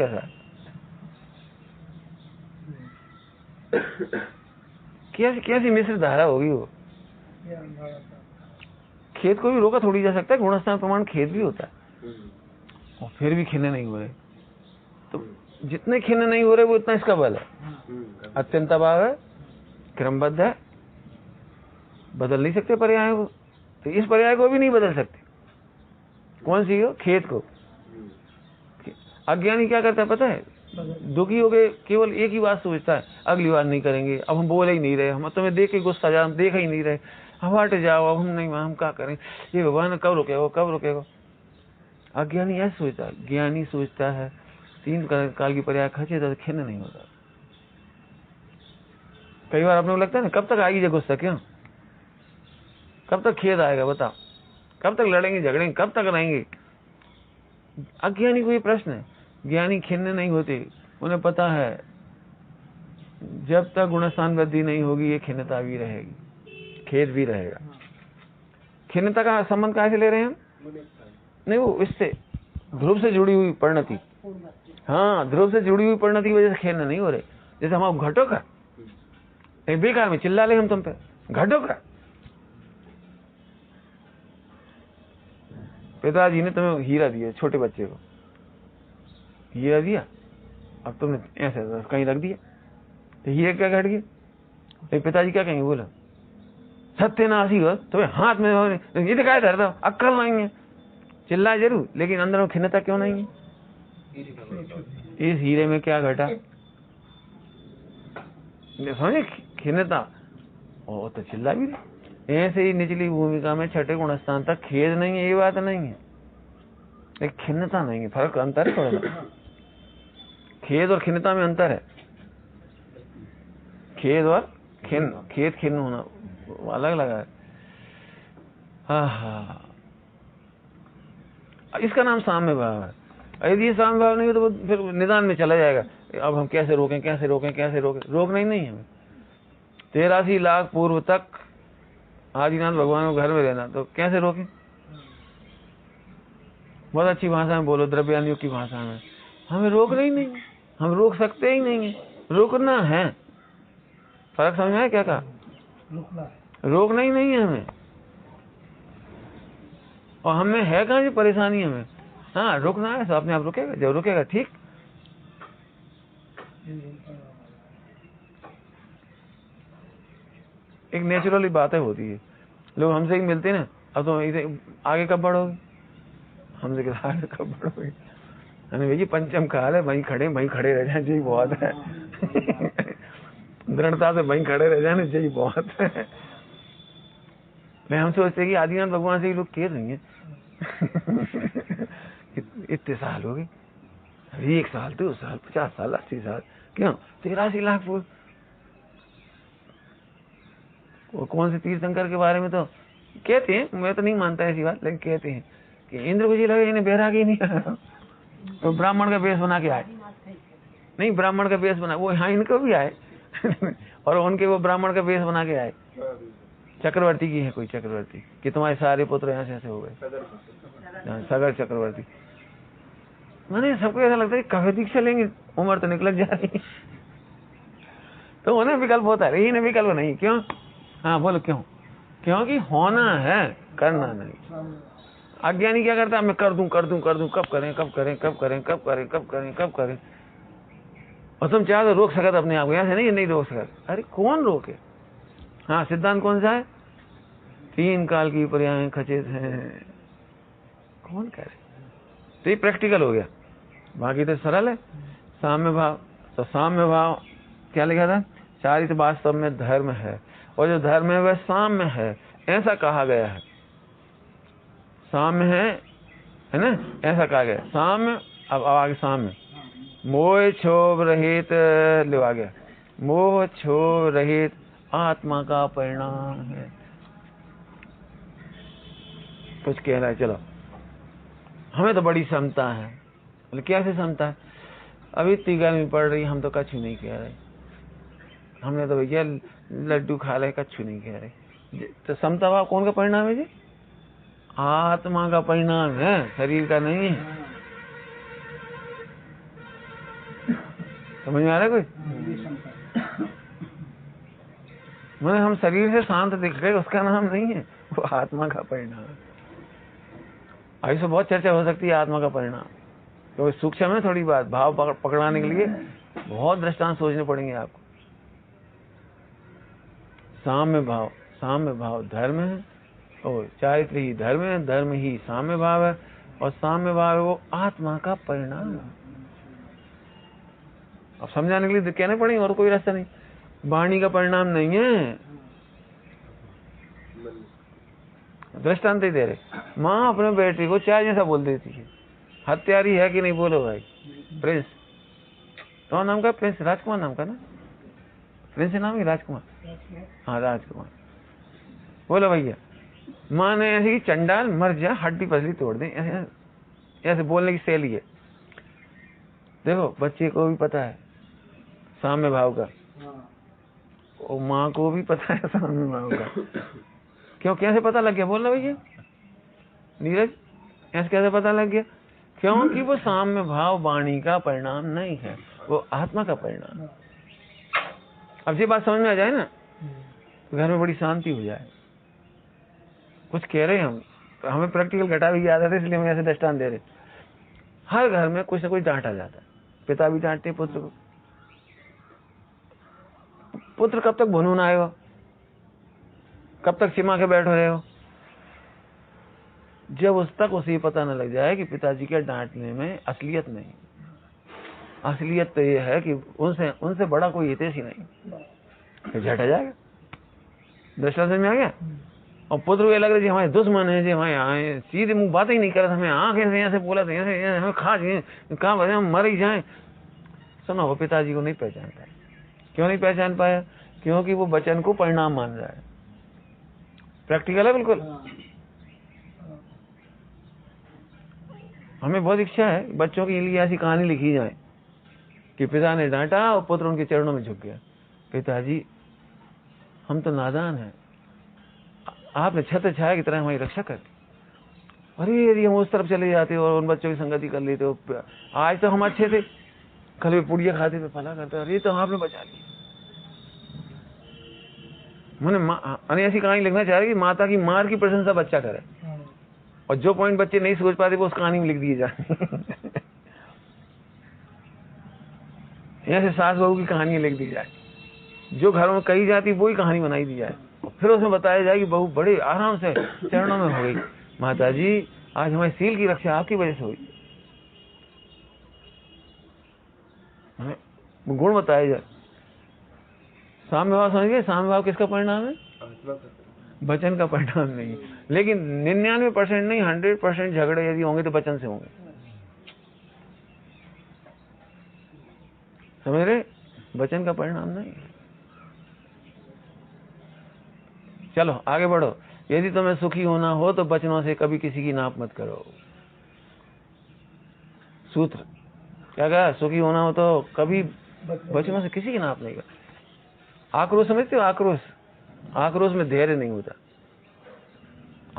कैसा कैसी मिश्र धारा होगी वो। खेत को भी रोका थोड़ी जा सकता है, गुणस्थान प्रमाण खेत भी होता है, और फिर भी खिन्न नहीं हो रहे। तो जितने खिन्न नहीं हो रहे वो इतना इसका बल है, अत्यंत भाव है, क्रमबद्ध है, बदल नहीं सकते पर्याय को, तो इस पर्याय को भी नहीं बदल सकते। कौन सी हो, खेत को। अज्ञानी क्या करता है पता है, दुखी हो गए केवल एक ही बात सोचता है, अगली बार नहीं करेंगे, अब हम बोले ही नहीं रहे, हम तुम्हें देख के गुस्सा जा, हम देख ही नहीं रहे, हम हट जाओ, अब हम नहीं, हम क्या करें, ये भगवान कब रुकेगा कब रुकेगा। अज्ञानी ऐसे सोचता है। ज्ञानी सोचता है 3 काल की पर्याय खचे तो खिन्न नहीं होता। कई बार अपने को लगता है ना, कब तक आएगी गुस्सा, क्यों, कब तक खेद आएगा, बताओ, कब तक लड़ेंगे झगड़ेंगे, कब तक रहेंगे। अज्ञानी को ये प्रश्न है। ज्ञानी खिन्न नहीं होते, उन्हें पता है जब तक गुणस्थान वृद्धि नहीं होगी ये खिन्नता भी रहेगी, खेद भी रहेगा। खिन्नता का संबंध कैसे ले रहे हैं हम? नहीं, वो इससे ध्रुव से जुड़ी हुई परिणति। हाँ, ध्रुव से जुड़ी हुई परिणति की वजह से खिन्न नहीं हो रहे। जैसे हम घटो का बेकार में चिल्ला ले हम तुम पे, घटो का। पिताजी ने तुम्हें हीरा दिया, छोटे बच्चे को हीरा दिया, अब तुमने ऐसे कहीं रख दिया तो हीरे क्या घट गया। पिताजी क्या कहेंगे, बोला सत्यनाशी हो तुम्हें हाथ में ये दिखाया धरता, अक्कल नहीं है। चिल्लाए जरूर, लेकिन अंदर में खिन्नता क्यों नहीं है? इस हीरे में क्या घटा, समझे, खिन्नता। और तो चिल्ला भी नहीं। ऐसे ही निचली भूमिका में छठे गुण स्थान तक खेद नहीं है, ये बात नहीं है, एक खिन्नता नहीं है। फर्क, अंतर है थोड़ा सा। खेद और खिन्नता में अंतर है। खेद और खेद खिन्न होना अलग अलग है। इसका नाम साम्य भाव है। यदि ये साम्य भाव नहीं हो तो फिर निदान में चला जाएगा। अब हम कैसे रोकें, कैसे रोकें, कैसे रोकें। रोकना ही नहीं है हमें। 83 लाख पूर्व तक आदिनाथ भगवान को घर में रहना, तो कैसे रोकें? बहुत अच्छी भाषा में बोलो, द्रव्यानुयोग की भाषा में। हमें रोकना ही नहीं, हम रोक सकते ही नहीं है, रोकना है। फर्क समझ में आया क्या कहा? रोकना ही नहीं है हमें। और हमें है कहाँ जो परेशानी हमें। हाँ, रुकना है तो अपने आप रुकेगा, जब रुकेगा ठीक। एक नेचुरली बातें होती है, लोग हमसे ही मिलते हैं ना, अब तो इसे आगे कब बढ़ोगे, हमसे आगे कब बढ़ोगे। भैया पंचम काल है, वहीं खड़े रह जाए, यही बहुत है। दृढ़ता से वहीं खड़े रह जाने, यही बहुत है। मैं हम सोचते कि आदिनाथ भगवान से ही लोग कह रही हैं। इतने साल हो गए, 1 साल 2 साल 50 साल 80 साल, क्यों 83 लाख फूल। कौन से तीर्थंकर के बारे में तो कहते हैं, मैं तो नहीं मानता ऐसी बात, लेकिन कहते हैं कि इंद्र को जी लगे इन्हें बैरागी नहीं आया, तो ब्राह्मण का वेश बना के आए। नहीं, ब्राह्मण का वेश बना, वो यहाँ इनको भी आए और उनके वो ब्राह्मण का वेश बना के आए। चक्रवर्ती की है कोई चक्रवर्ती कि तुम्हारे सारे पुत्र यहाँ से ऐसे हो गए, सगर चक्रवर्ती। मैंने सबको ऐसा लगता है कभी दीक्षा लेंगे, उम्र तो निकल जा रही है, तो उन्हें विकल्प होता है, इन्हें विकल्प नहीं। क्यों? हाँ बोलो क्यों? क्योंकि होना है, करना नहीं। अज्ञानी क्या करता है, मैं कर दूं, कब करें। और तुम चाहो तो रोक सकते अपने आप को, ऐसे नहीं रोक सकते। अरे कौन रोके? हाँ, सिद्धांत कौन सा है? 3 काल की पर्याय खचित है, कौन करे? तो ये प्रैक्टिकल हो गया, बाकी तो सरल है। साम्य भाव, तो साम्य भाव क्या लिखा था? चारित्र वास्तव में धर्म है, और जो धर्म है वह साम्य है, ऐसा कहा गया है। साम्य है ना, ऐसा कहा गया साम्य। अब आगे साम्य, मोह क्षोभ रहित, ले आ गया, मोह क्षोभ रहित आत्मा का परिणाम है। कुछ कह रहा है, चलो हमें तो बड़ी क्षमता है। बोले कैसे क्षमता है? अभी इतनी गर्मी पड़ रही, हम तो कछु नहीं कह रहे, हमने तो भैया लड्डू खा रहे, कछु नहीं कह रहे। तो क्षमता भाव कौन का परिणाम है जी? आत्मा का परिणाम है, शरीर का नहीं है। समझ में आ रहा है कोई? मैंने हम शरीर से शांत दिख रहे, उसका नाम नहीं है, वो आत्मा का परिणाम। ऐसे बहुत चर्चा हो सकती है आत्मा का परिणाम, क्योंकि सूक्ष्म है थोड़ी बात। भाव पकड़ाने के लिए बहुत दृष्टांत सोचने पड़ेंगे आपको। साम्य भाव धर्म है, और चारित्र ही धर्म है, धर्म ही साम्य भाव है, और साम्य भाव है वो आत्मा का परिणाम है। अब समझाने के लिए कहने पड़ेंगे, और कोई रास्ता नहीं। वाणी का परिणाम नहीं है, दृष्टांत ही दे रहे। माँ अपने बेटे को चाय जैसा बोल देती है, हत्यारी है कि नहीं बोलो भाई? प्रिंस तो नाम का, प्रिंस राजकुमार नाम का ना, प्रिंस नाम है राजकुमार, हाँ राजकुमार। बोलो भैया, माँ ने ऐसी चंडाल मर जा, हड्डी पसली तोड़ दे, ऐसे बोलने की शैली है। देखो बच्चे को भी पता है साम्य भाव का, और माँ को भी पता है साम्य भाव का। क्यों, कैसे पता लग गया? बोलना भैया नीरज, ऐसे कैसे पता लग गया? क्योंकि वो साम्य भाव वाणी का परिणाम नहीं है, वो आत्मा का परिणाम। अब ये बात समझ में आ जाए ना तो घर में बड़ी शांति हो जाए। कुछ कह रहे हैं हम, तो हमें प्रैक्टिकल घटा भी याद है, इसलिए हम ऐसे दृष्टांत दे रहे। हर घर में कुछ ना कुछ डांटा जाता है, पिता भी डांटते हैं पुत्र को। पुत्र कब तक भुनून आएगा, कब तक छिमा के बैठे रहे हो? जब उस तक उसे पता न लग जाए कि पिताजी के डांटने में असलियत नहीं। असलियत तो ये है कि उनसे बड़ा कोई हितेश ही नहीं, फिर झट जाएगा। दृष्टा समझ में आ गया? और पुत्र को लग रहा है हमारे दुश्मन है, जो हमारे आए सीधे मुंह बातें ही नहीं कर रहे, हमें आंखें से ऐसे बोला था, ऐसे हमें खा कहाँ बजे हम मर ही जाए। सुनो, वो पिताजी को नहीं पहचान पाया। क्यों नहीं पहचान पाया? क्योंकि वो वचन को परिणाम मान रहा है। प्रैक्टिकल है बिल्कुल। हमें बहुत इच्छा है बच्चों के लिए ऐसी कहानी लिखी जाए कि पिता ने डांटा और पुत्र उनके चरणों में झुक गया। पिताजी हम तो नादान हैं, आपने छत्र छाया की तरह हमारी रक्षा कर दी। अरे यदि हम उस तरफ चले जाते और उन बच्चों की संगति कर लेते हो, आज तो हम अच्छे थे, कल भी पुड़िया खाते थे, फला करते, अरे तो आपने बचा लिया। मैंने ऐसी कहानी लिखना चाह रही कि माता की मार की प्रशंसा बच्चा करे, और जो पॉइंट बच्चे नहीं सोच पाते वो उस कहानी में लिख दिए जाए। ऐसे सास बहू की कहानी लिख दी जाए, जो घरों में कही जाती वही कहानी बनाई दी जाए, फिर उसमें बताया जाए कि बहू बड़े आराम से चरणों में हो गई। माता जी आज हमारे सील की रक्षा आपकी वजह से हुई। गुण बताया जाए। साम्य भाव समझ गए? साम्य भाव किसका परिणाम है? वचन का परिणाम नहीं। लेकिन 99% नहीं, 100% झगड़े यदि होंगे तो वचन से होंगे। समझ रहे? वचन का परिणाम नहीं। चलो आगे बढ़ो। यदि तुम्हें सुखी होना हो तो वचनों से कभी किसी की नाप मत करो। सूत्र क्या कहा? सुखी होना हो तो कभी वचनों से किसी की नाप नहीं कर। आक्रोश समझते हो? आक्रोश, आक्रोश में धैर्य नहीं होता।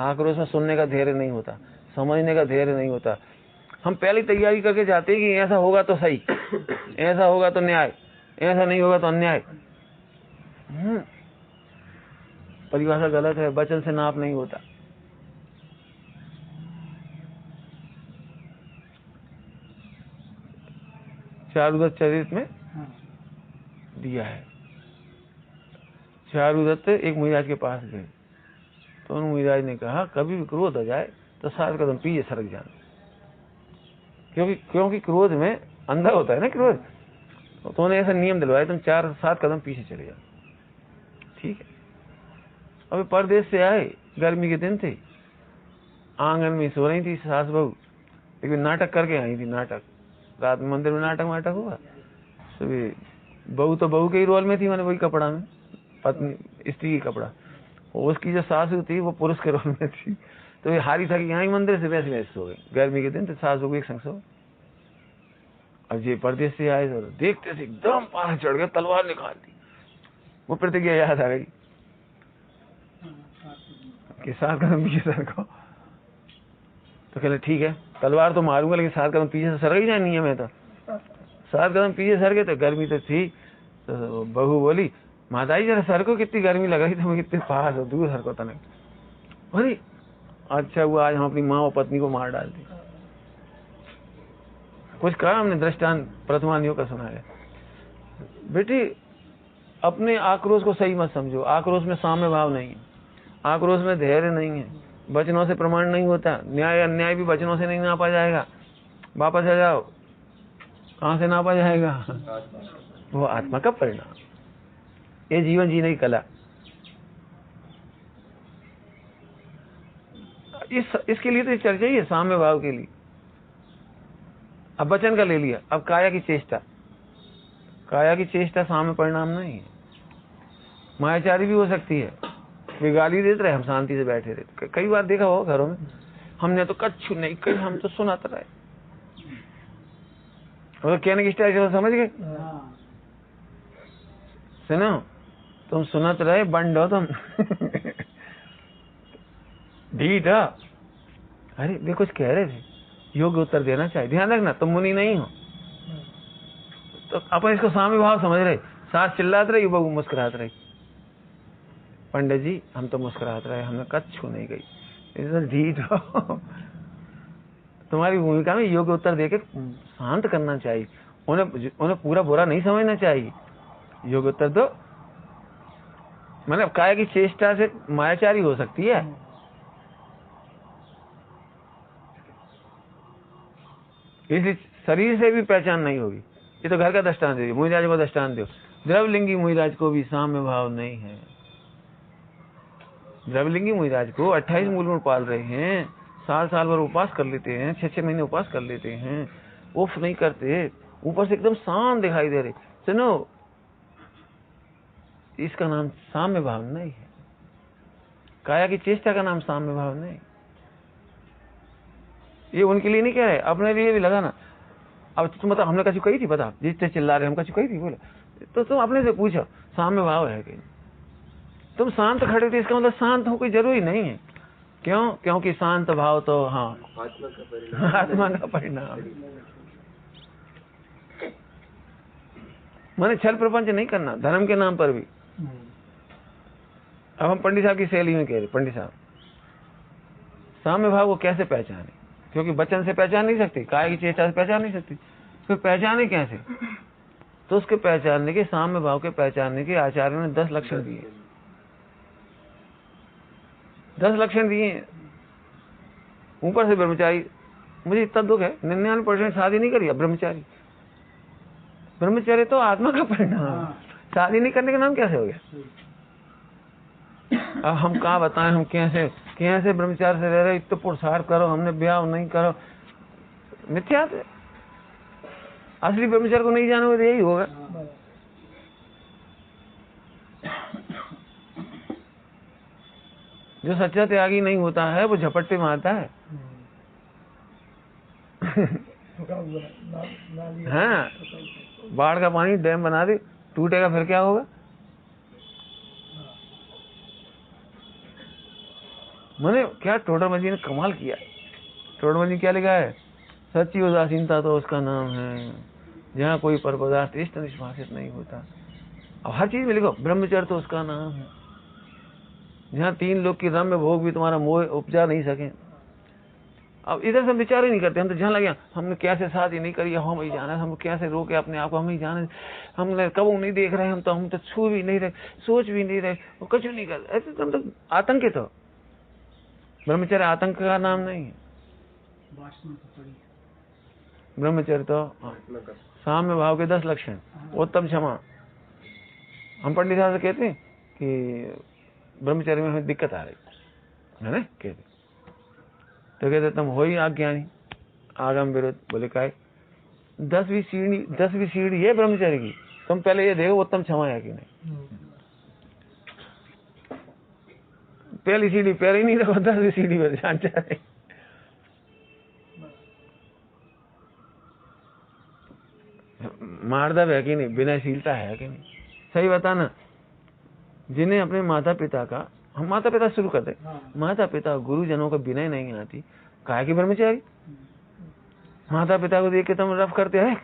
आक्रोश में सुनने का धैर्य नहीं होता, समझने का धैर्य नहीं होता। हम पहले तैयारी करके जाते हैं कि ऐसा होगा तो सही, ऐसा होगा तो न्याय, ऐसा नहीं होगा तो अन्याय। परिभाषा गलत है। वचन से नाप नहीं होता। चारुदत्त चरित्र में दिया है। चारुदत्त एक मुनिराज के पास गए तो उन मुनिराज ने कहा कभी भी क्रोध आ जाए तो 7 कदम पीछे सरक जाना, क्योंकि क्रोध में अंधा होता है ना क्रोध। तो उन्हें ऐसा नियम दिलवाया तुम 4-7 कदम पीछे चले जाओ। ठीक है। अभी परदेश से आए, गर्मी के दिन थे, आंगन में सो रही थी सास बहू, लेकिन नाटक करके आई थी। नाटक रात में मंदिर में नाटक हुआ। बहू तो बहू के ही रोल में थी, मैंने वही कपड़ा में, पत्नी स्त्री का कपड़ा। उसकी जो सासू थी वो पुरुष के रोल में थी। तो ये हारी था कि यहाँ मंदिर से वैसे सो गए। गर्मी के दिन तो सास बहू एक संग सो। अब ये परदेश से आए तो देखते थे एकदम पास चढ़ गए, तलवार निकाल दी। वो प्रतिज्ञा याद आ गई कि 7 कदम पीछे सरको। तो कहले ठीक है तलवार तो मारूंगा, लेकिन 7 कदम पीछे से सरक ही जाए नियम है। तो 7 कदम पीछे सर गए। तो गर्मी तो थी, तो बहू बोली माताजी जरा सर को कितनी गर्मी लग रही, तो कितने पास हो, दूर सर को तने। अरे अच्छा हुआ आज हम अपनी माँ और पत्नी को मार डालते। कुछ कहा हमने, दृष्टांत प्रथमानियों का सुनाया। बेटी अपने आक्रोश को सही मत समझो। आक्रोश में साम्य भाव नहीं है, आक्रोश में धैर्य नहीं है, वचनों से प्रमाण नहीं होता। न्याय अन्याय भी वचनों से नहीं नापा जाएगा। वापस आ जाओ, कहां से नापा जाएगा? वो आत्मा का परिणाम। ये जीवन जीने की कला। इसके लिए तो चर्चा ही है साम्य भाव के लिए। अब वचन का ले लिया, अब काया की चेष्टा, काया की चेष्टा साम्य परिणाम नहीं है। मायाचारी भी हो सकती है, वे गाली देते रहे, हम शांति से बैठे रहे। कई बार देखा हो घरों में, हमने तो कछु नहीं कही, हम तो सुनाते रहे। और कहने की स्टाइल समझ गए, सुनो तुम सुनत रहे, बंड हो तुम। ढीठ हो। अरे वे कुछ कह रहे थे, योग्य उत्तर देना चाहिए। ध्यान रखना तुम मुनि नहीं हो। तो अपन इसको साम्य भाव समझ रहे, सास चिल्लाते रहे, युवक मुस्कुराते रहे। पंडित जी हम तो मुस्कुराते रहे, हमने कछु नहीं गई। ढीठ हो। तुम्हारी भूमिका में योग्य उत्तर देके शांत करना चाहिए, उन्हें पूरा बुरा नहीं समझना चाहिए। योग्य उत्तर दो। मतलब काया की चेष्टा से मायाचारी हो सकती है। इसलिए शरीर से भी पहचान नहीं होगी। ये तो घर का दृष्टांत दे, मुनिराज को दृष्टांत दो। द्रवलिंगी मुनिराज को भी साम्य भाव नहीं है। द्रवलिंगी मुनिराज को 28 मूल पाल रहे हैं, साल भर उपवास कर लेते हैं, 6 महीने उपवास कर लेते हैं, उफ नहीं करते, ऊपर से एकदम शांत दिखाई दे रहे। सुनो, इसका नाम साम्य भाव नहीं है। काया की चेष्टा का नाम साम्य भाव नहीं। ये उनके लिए नहीं कह रहे, अपने लिए भी लगा ना। अब तुम मतलब हमने कछु कही थी, बता जिससे चिल्ला रहे हम कछु कही थी, बोले तो तुम अपने से पूछो साम्य भाव है कि तुम शांत खड़े थे, इसका मतलब शांत हो कोई जरूरी नहीं है। क्यों? क्योंकि शांत भाव तो हाँ आत्मा का परिणाम। मैंने छल प्रपंच नहीं करना धर्म के नाम पर भी। अब हम पंडित साहब की शैली में कह रहे, पंडित साहब साम्य भाव को कैसे पहचाने? क्योंकि वचन से पहचान नहीं सकती, काया की चेष्टा से पहचान नहीं सकती, फिर पहचाने कैसे? तो उसके पहचानने के, साम्य भाव के पहचानने के आचार्यों ने 10 लक्षण दिए। 10 लक्षण दिए। ऊपर से ब्रह्मचारी, मुझे इतना दुख है 99% शादी नहीं करी। अब ब्रह्मचारी, ब्रह्मचर्य तो आत्मा का परिणाम, शादी नहीं करने का नाम कैसे हो गया? अब हम कहा बताएं, हम कैसे ब्रह्मचार्य से रह रहे, इतना पुरुषार्थ करो, हमने ब्याह नहीं करो, मिथ्या। असली ब्रह्मचर्य को नहीं जानो तो यही होगा। जो सच्चा त्यागी नहीं होता है वो झपट्टे मारता है। हाँ, बाढ़ का पानी डैम बना दे, टूटेगा फिर क्या होगा? मैंने क्या टोडरमल जी ने कमाल किया। टोडरमल जी क्या लिखा है? सच्ची उदासीनता तो उसका नाम है जहाँ कोई पर पदार्थ इष्ट निष्भाषित नहीं होता। अब हर चीज में लिखो ब्रह्मचर्य तो उसका नाम है जहाँ 3 लोग की रम्य भोग भी तुम्हारा मोह उपजा नहीं सके। अब इधर से विचार ही नहीं करते, हम तो जहाँ लगे हमने कैसे शादी नहीं करी, हम ही जाना, हम कैसे रोके अपने आप को, हम ही जाना, हमने कबू नहीं देख रहे, हम तो छू भी नहीं रहे, सोच भी नहीं रहे, वो कुछ नहीं कर। ऐसे तुम तो आतंकित हो। ब्रह्मचर्य आतंक का नाम नहीं है। ब्रह्मचर्य तो साम्य भाव के 10 लक्षण। उत्तम क्षमा। हम पंडित साहब से कहते हैं कि ब्रह्मचर्य में हमें दिक्कत आ रही है ना, कहते तो कहते तुम हो ही अज्ञानी, आगम विरोध। बोले का 10वीं सीढ़ी है ब्रह्मचर्य की, तुम पहले ये देखो उत्तम क्षमा है कि नहीं। पहली सीढ़ी पैर ही नहीं रखो, 10वीं सीढ़ी पर जान चाहे। मार्दव है कि नहीं, विनयशीलता है कि नहीं? सही बताना। जिन्हें अपने माता पिता का, हम माता पिता शुरू कर दे, माता पिता गुरुजनों का विनय नहीं आती, काहे की ब्रह्मचारी? माता पिता को देख के तुम रफ करते है,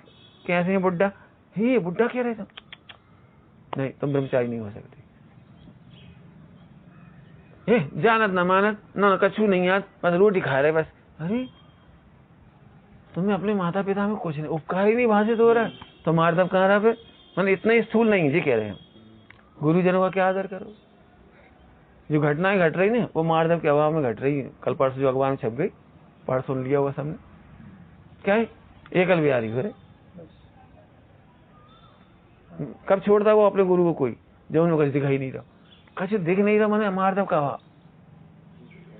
कैसे है बुड्ढा, ये बुड्ढा क्या रहे तुम? नहीं, तुम ब्रह्मचारी नहीं हो सकते। जानत न मानत न कछु नहीं याद, बस रोटी खा रहे बस। अरे तुम्हें अपने माता पिता में कुछ नहीं, उपकार ही नहीं भाषित हो रहा है, तो मार्दव कहाँ रहा? फिर मैंने इतना ही स्थूल नहीं जी कह रहे हैं। गुरुजनों का क्या आदर करो। जो घटनाएं घट रही ना वो मार्दव के अभाव में घट रही है। कल परसों जो अखबार में छप गई, पढ़ सुन लिया होगा सबने। क्या है? एकल बिहारी हो रहे। कब छोड़ता वो अपने गुरु को कोई, जब उनको कुछ दिखाई नहीं रहा, कुछ दिख नहीं रहा, मैंने मार्दव का अभाव।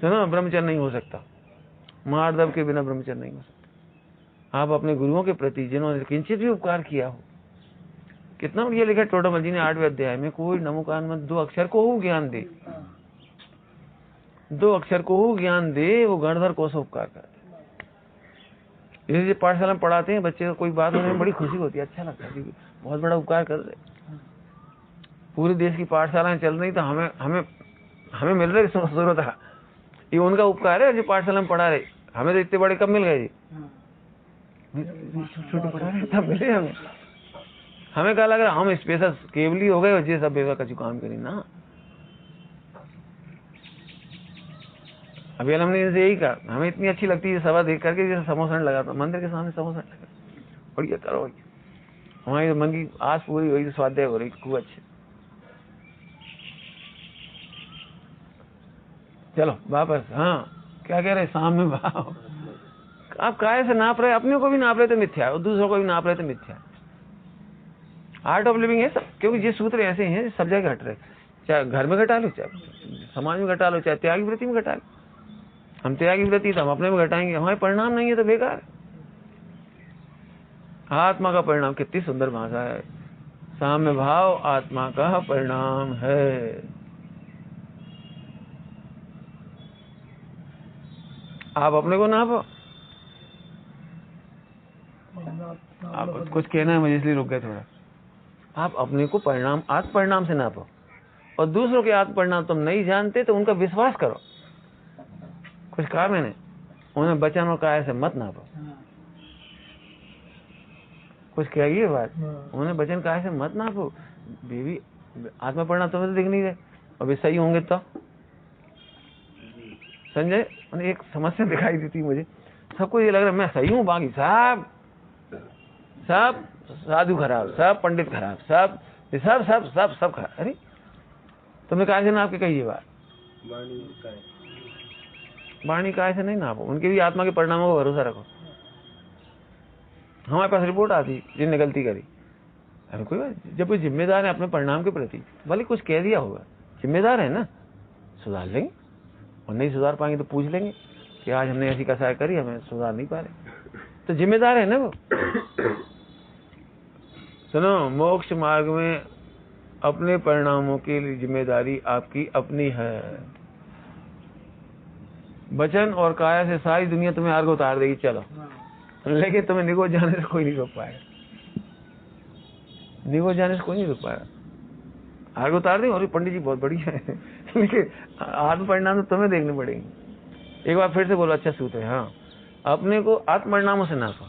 सुनो, ब्रह्मचर्य नहीं हो सकता, मार्दव के बिना ब्रह्मचर्य नहीं हो सकता। आप अपने गुरुओं के प्रति जिन्होंने किंचित भी उपकार किया हो, कितना बढ़िया लिखा टोडामल जी ने 8वें अध्याय में, कोई नमोकान मत 2 अक्षर को हो ज्ञान दे, 2 अक्षर को हो ज्ञान दे, वो गणधर कोस उपकार करते। इसलिए पाठशाला में पढ़ाते हैं बच्चे को, कोई बात होने में बड़ी खुशी होती है, अच्छा लगता है, बहुत बड़ा उपकार कर रहे। पूरे देश की पाठशालाएं चल रही तो हमें मिल रही जरूरत है, ये उनका उपकार है जो पाठशाला में पढ़ा रहे। हमें तो इतने बड़े कब मिल गए जी, छोटे पढ़ा रहे तब मिले हमें क्या लग रहा हम स्पेशल केवली हो गए और ये सब बेवा का काम करी ना। अभी हमने इनसे यही कहा, हमें इतनी अच्छी लगती है सभा देख करके, जैसे समोसा लगाता मंदिर के सामने समोसा लगा, बढ़िया करो, हमारी मन की आस पूरी हुई, स्वाध्याय हो रही, खूब अच्छे। चलो वापस, हाँ क्या कह रहे, सामने भाव। आप काय से नाप रहे, अपने को भी नाप रहे तो मिथ्या, और दूसरों को भी नाप रहे तो मिथ्या। आर्ट ऑफ लिविंग है सब, क्योंकि ये सूत्र ऐसे हैं सब जगह घट रहे, चाहे घर में घटा लो, चाहे समाज में घटा लो, चाहे त्यागी वृत्ति में घटा लो। हम त्यागी वृत्ति तो हम अपने में घटाएंगे, हमारे परिणाम नहीं है तो बेकार। आत्मा का परिणाम, कितनी सुंदर भाषा है, साम्य भाव आत्मा का परिणाम है। आप अपने को नापो, आप कुछ कहना है मुझे इसलिए रुक गए थोड़ा। आप अपने को परिणाम, आत्म परिणाम से नापो, और दूसरों के आत्म परिणाम तुम नहीं जानते तो उनका विश्वास करो। कुछ कहा मैंने, उन्हें वचन और काया से मत नापो। कुछ कहेगी ये बात, उन्हें वचन काया से मत नापो। बेबी आत्मा परिणाम तुम्हें तो दिख नहीं रहे, और वे सही होंगे तो। संजय, एक समस्या दिखाई देती मुझे, सबको ये लग रहा है मैं सही हूँ, बाकी सब साधु खराब, सब पंडित खराब, सब सब सब सब सब खराब। अरे तुमने कहा से नाप के कही ये बात, वाणी काय से नहीं नापो, उनके भी आत्मा के परिणामों को भरोसा रखो। हमारे पास रिपोर्ट आती जिनने गलती करी, अरे कोई बात, जब कोई जिम्मेदार है अपने परिणाम के प्रति, भले कुछ कह दिया होगा, जिम्मेदार है ना, सुधार लेंगे, और नहीं सुधार पाएंगे तो पूछ लेंगे कि आज हमने ऐसी कसाई करी, हमें सुधार नहीं पा रहे, तो जिम्मेदार है ना वो। सुनो, मोक्ष मार्ग में अपने परिणामों की जिम्मेदारी आपकी अपनी है। वचन और काया से सारी दुनिया तुम्हें आर्ग उतार देगी, चलो, लेकिन तुम्हें निगोज जाने से कोई नहीं रोक पाएगा, निगोज जाने से कोई नहीं रोक पाएगा। आर्ग उतार देंगे, और पंडित जी बहुत बढ़िया है, लेकिन आत्म परिणाम तो तुम्हें देखने पड़ेंगे। एक बार फिर से बोलो, अच्छा सूत्र है। हाँ, अपने को आत्म परिणामों से नापो,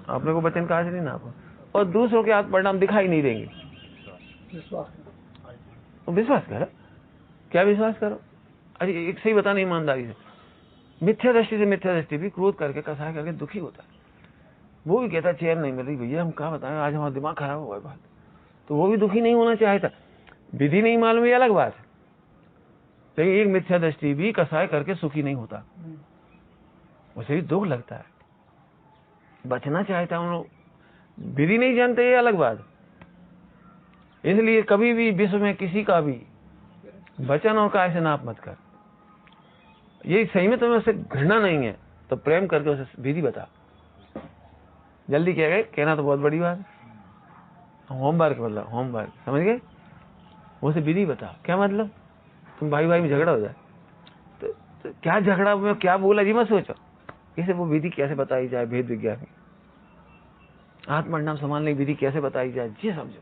अपने को वचन काया से नहीं नापो, और दूसरों के आत्म परिणाम दिखाई नहीं देंगे। विश्वास करो, क्या विश्वास करो। अरे एक सही बताना ईमानदारी से, मिथ्या दृष्टि से मिथ्या दृष्टि भी क्रोध करके कसाय करके दुखी होता है, वो भी कहता चैन नहीं मिल रही भैया, हम क्या बताएं, आज हमारा दिमाग खराब हुआ है बात, तो वो भी दुखी नहीं होना चाहता। विधि नहीं मालूम ये अलग बात है, लेकिन एक मिथ्या दृष्टि भी कसाय करके सुखी नहीं होता, उसे भी दुख लगता है, बचना चाहता है। उन लोग विधि नहीं जानते, ये अलग बात। इसलिए कभी भी विश्व में किसी का भी वचन और काय से नाप मत कर। ये सही में तुम्हें उससे घृणा नहीं है तो प्रेम करके उसे विधि बता। जल्दी कह गए, कहना तो बहुत बड़ी बात है, होमवर्क मतलब होमवर्क, समझ गए, उसे विधि बता। क्या मतलब, तुम भाई भाई में झगड़ा हो जाए तो क्या झगड़ा में क्या बोला जी मत सोचो, इसे वो विधि कैसे बताई जाए, भेद विज्ञान आत्म परिणाम संभालने की विधि कैसे बताई जाए, ये समझो।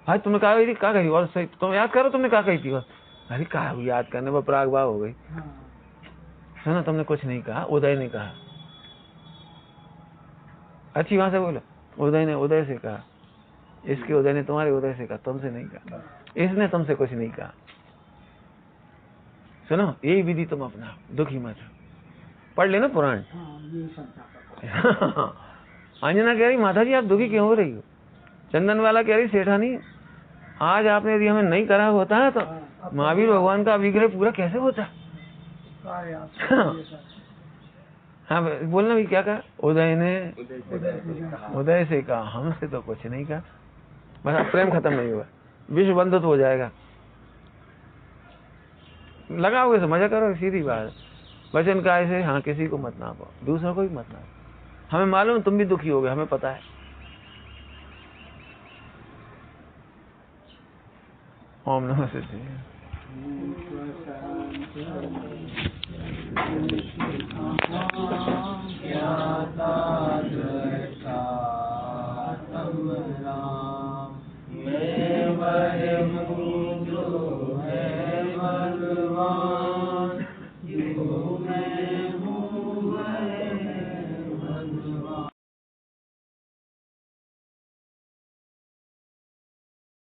भाई तुमने कहा विधि क्या कही, और सही तुम याद करो तुमने क्या कही थी, बस अरे कहा याद करने में प्राग भाव हो गई। सुना, तुमने कुछ नहीं कहा, उदय ने कहा, अच्छी वहां से बोलो, उदय ने उदय से कहा, इसके उदय ने तुम्हारे उदय से कहा, तुमसे नहीं कहा, इसने तुमसे कुछ नहीं कहा। सुनो, यही विधि तुम अपना, दुखी मत, पढ़ लेना पुराण। अंजना कह रही माता जी आप दुखी क्यों हो रही हो, चंदन वाला कह रही सेठानी आज आपने यदि हमें नहीं करा होता है तो महावीर भगवान का विग्रह पूरा कैसे होता। हाँ बोलना भी, क्या कहा, उदय ने उदय से कहा, हमसे तो कुछ नहीं कहा। बस प्रेम खत्म नहीं हुआ, विश्व बंधुत्व हो जाएगा। लगाओगे तो मजा करो, सीधी बात। वचन काय से हाँ किसी को मत नापो, दूसरों को भी मत नापो। हमें मालूम है तुम भी दुखी हो गए, हमें पता है। ओम नमः शिवाय।